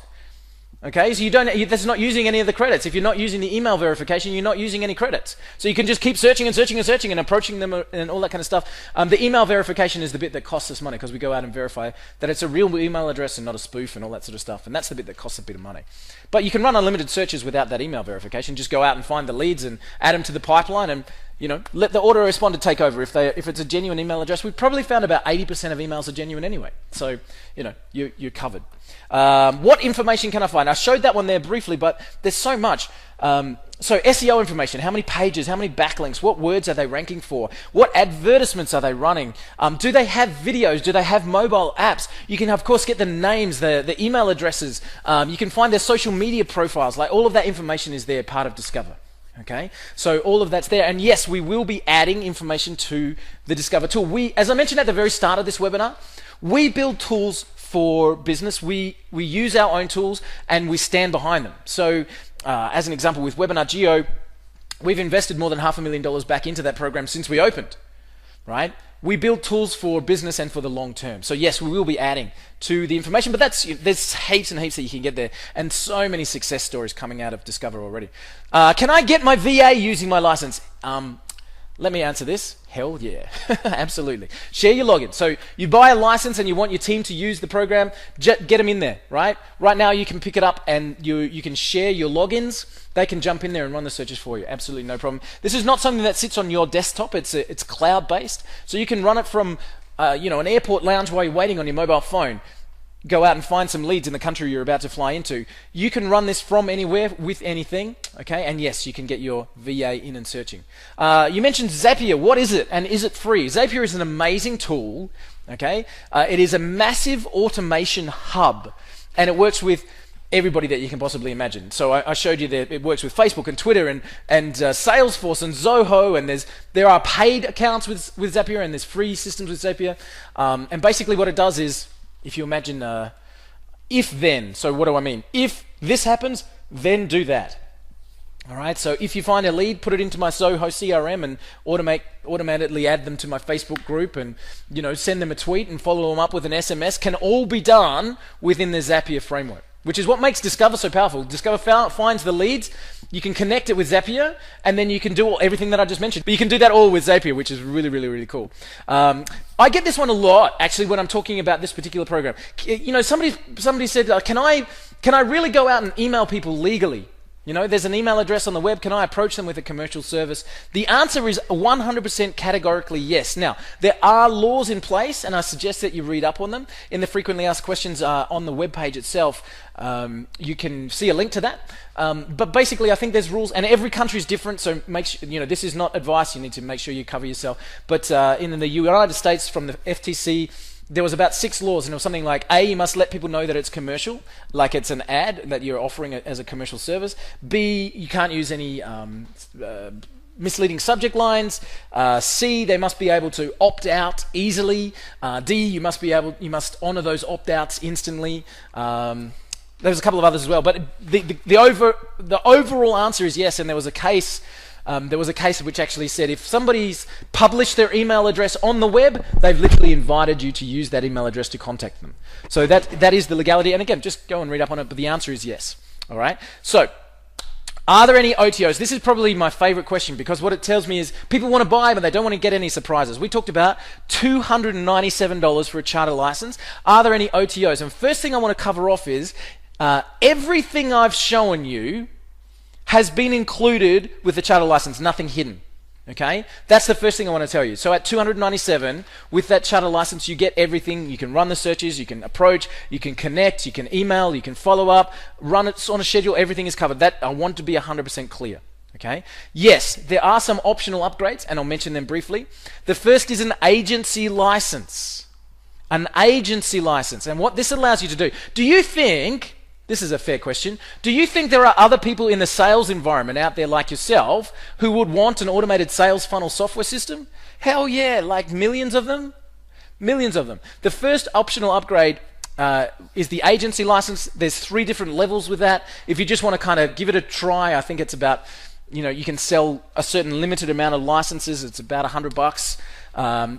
Okay, so that's not using any of the credits. If you're not using the email verification, you're not using any credits. So you can just keep searching and searching and searching and approaching them and all that kind of stuff. The email verification is the bit that costs us money, because we go out and verify that it's a real email address and not a spoof and all that sort of stuff. And that's the bit that costs a bit of money. But you can run unlimited searches without that email verification. Just go out and find the leads and add them to the pipeline, and let the autoresponder take over. If it's a genuine email address, we've probably found about 80% of emails are genuine anyway. So you're covered. What information can I find? I showed that one there briefly, but there's so much. So SEO information, how many pages, how many backlinks, what words are they ranking for, what advertisements are they running, do they have videos, do they have mobile apps? You can of course get the names, the email addresses, you can find their social media profiles. Like, all of that information is there, part of Discover. Okay, so all of that's there, and yes, we will be adding information to the Discover tool. As I mentioned at the very start of this webinar, we build tools for business. We use our own tools and we stand behind them. So as an example, with Webinar Geo, we've invested more than $500,000 back into that program since we opened, right? We build tools for business and for the long term. So yes, we will be adding to the information, but there's heaps and heaps that you can get there, and so many success stories coming out of Discover already. Can I get my VA using my license? Let me answer this. Hell yeah, absolutely. Share your login. So you buy a license and you want your team to use the program, get them in there, right? Right now you can pick it up and you can share your logins. They can jump in there and run the searches for you. Absolutely no problem. This is not something that sits on your desktop. It's cloud-based. So you can run it from an airport lounge while you're waiting on your mobile phone. Go out and find some leads in the country you're about to fly into. You can run this from anywhere with anything, okay? And yes, you can get your VA in and searching. You mentioned Zapier. What is it, and is it free? Zapier is an amazing tool, okay? It is a massive automation hub, and it works with everybody that you can possibly imagine. So I showed you that it works with Facebook and Twitter and Salesforce and Zoho, and there are paid accounts with Zapier, and there's free systems with Zapier. And basically what it does is, if you imagine if then, so what do I mean? If this happens, then do that. All right, so if you find a lead, put it into my Zoho CRM and automatically add them to my Facebook group, and send them a tweet and follow them up with an SMS, can all be done within the Zapier framework, which is what makes Discover so powerful. Discover finds the leads, you can connect it with Zapier, and then you can do everything that I just mentioned. But you can do that all with Zapier, which is really, really, really cool. I get this one a lot, actually, when I'm talking about this particular program. Somebody said, can I really go out and email people legally? There's an email address on the web. Can I approach them with a commercial service? The answer is 100% categorically yes. Now, there are laws in place, and I suggest that you read up on them. In the frequently asked questions on the web page itself, you can see a link to that. But basically, I think there's rules, and every country is different. So make sure, this is not advice. You need to make sure you cover yourself. But in the United States, from the FTC, there was about 6 laws, and it was something like A, you must let people know that it's commercial, like it's an ad that you're offering it as a commercial service. B, you can't use any misleading subject lines. C, they must be able to opt out easily. D, you must honor those opt-outs instantly. There's a couple of others as well, but the overall answer is yes. And there was a case. Which actually said if somebody's published their email address on the web, they've literally invited you to use that email address to contact them. So that is the legality. And again, just go and read up on it, but the answer is yes. All right. So, are there any OTOs? This is probably my favorite question, because what it tells me is people want to buy, but they don't want to get any surprises. We talked about $297 for a charter license. Are there any OTOs? And first thing I want to cover off is everything I've shown you has been included with the charter license, nothing hidden. Okay, that's the first thing I want to tell you. So at $297, with that charter license, you get everything. You can run the searches, you can approach, you can connect, you can email, you can follow up, run it on a schedule. Everything is covered. That I want to be 100% clear. Okay. Yes, there are some optional upgrades, and I'll mention them briefly. The first is an agency license. An agency license, and what this allows you to do. Do you think? This is a fair question. Do you think there are other people in the sales environment out there like yourself who would want an automated sales funnel software system? Hell yeah, like millions of them. Millions of them. The first optional upgrade is the agency license. There's 3 different levels with that. If you just want to kind of give it a try, I think it's about, you can sell a certain limited amount of licenses. It's about $100.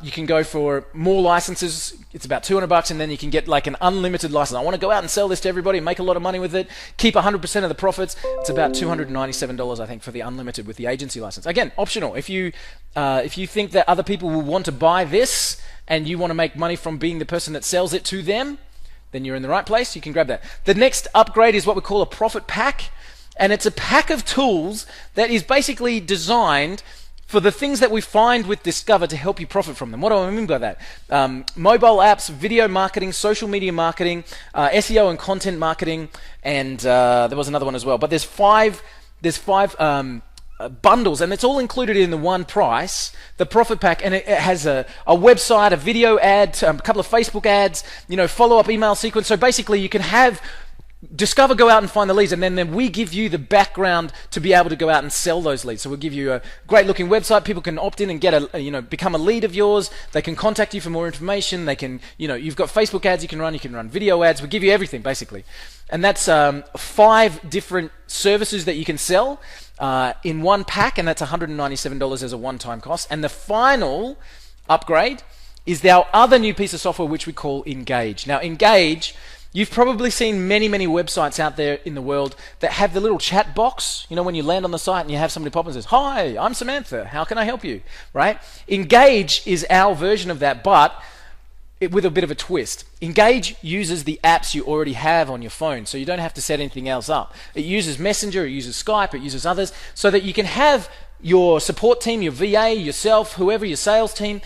You can go for more licenses. It's about $200, and then you can get like an unlimited license. I want to go out and sell this to everybody, make a lot of money with it, keep 100% of the profits. It's about $297, I think, for the unlimited with the agency license. Again, optional. If you think that other people will want to buy this and you want to make money from being the person that sells it to them, then you're in the right place. You can grab that. The next upgrade is what we call a profit pack, and it's a pack of tools that is basically designed for the things that we find with Discover to help you profit from them. What do I mean by that? Mobile apps, video marketing, social media marketing, SEO and content marketing, and there was another one as well. But there's five bundles, and it's all included in the one price, the profit pack, and it has a website, a video ad, a couple of Facebook ads, follow-up email sequence. So basically you can have Discover go out and find the leads, and then we give you the background to be able to go out and sell those leads. So we'll give you a great looking website. People can opt in and get become a lead of yours. They can contact you for more information. They can, you've got Facebook ads you can run video ads. We give you everything basically. And that's 5 different services that you can sell in one pack, and that's $197 as a one-time cost. And the final upgrade is our other new piece of software, which we call Engage. Now, Engage, you've probably seen many websites out there in the world that have the little chat box. When you land on the site and you have somebody pop and says, "Hi, I'm Samantha. How can I help you?" Right? Engage is our version of that, but with a bit of a twist. Engage uses the apps you already have on your phone, so you don't have to set anything else up. It uses Messenger, it uses Skype, it uses others, so that you can have your support team, your VA, yourself, whoever, your sales team,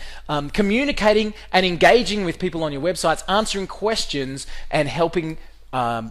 communicating and engaging with people on your websites, answering questions and helping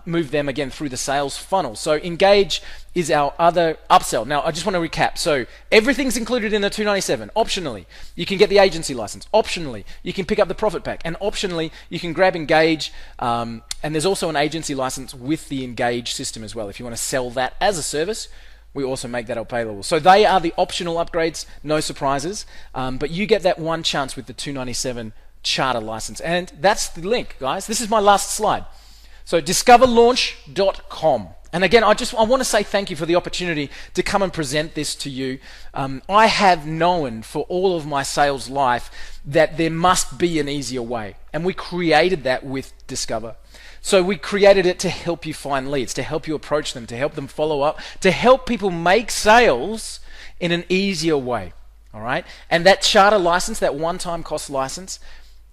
move them again through the sales funnel. So Engage is our other upsell. Now I just want to recap. So everything's included in the $297. Optionally, you can get the agency license. Optionally, you can pick up the profit pack, and optionally, you can grab Engage. And there's also an agency license with the Engage system as well. If you want to sell that as a service, we also make that available. So they are the optional upgrades, no surprises, but you get that one chance with the $297 charter license. And that's the link, guys. This is my last slide. So discoverlaunch.com. And again, I want to say thank you for the opportunity to come and present this to you. I have known for all of my sales life that there must be an easier way, and we created that with Discover. So we created it to help you find leads, to help you approach them, to help them follow up, to help people make sales in an easier way. All right? And that charter license, that one-time cost license,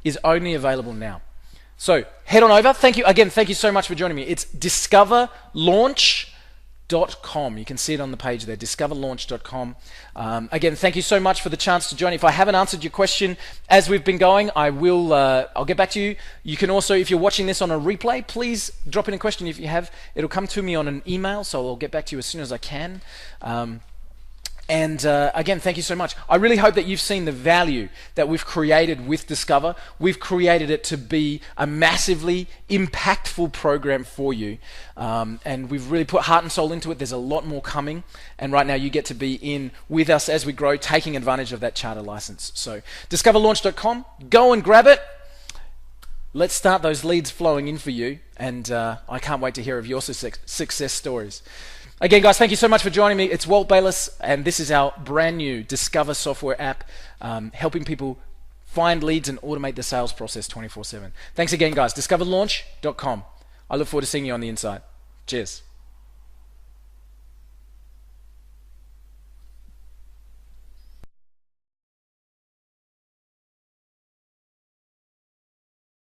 is only available now. So head on over. Thank you again. Thank you so much for joining me. It's discoverlaunch.com. You can see it on the page there, discoverlaunch.com. Again, thank you so much for the chance to join. If I haven't answered your question as we've been going, I'll get back to you. You can also, if you're watching this on a replay, please drop in a question if you have. It'll come to me on an email, so I'll get back to you as soon as I can. And again, thank you so much. I really hope that you've seen the value that we've created with Discover. We've created it to be a massively impactful program for you. And we've really put heart and soul into it. There's a lot more coming. And right now you get to be in with us as we grow, taking advantage of that charter license. So discoverlaunch.com, go and grab it. Let's start those leads flowing in for you. And I can't wait to hear of your success stories. Again, guys, thank you so much for joining me. It's Walt Bayliss, and this is our brand new Discover software app, helping people find leads and automate the sales process 24/7. Thanks again, guys. Discoverlaunch.com. I look forward to seeing you on the inside. Cheers.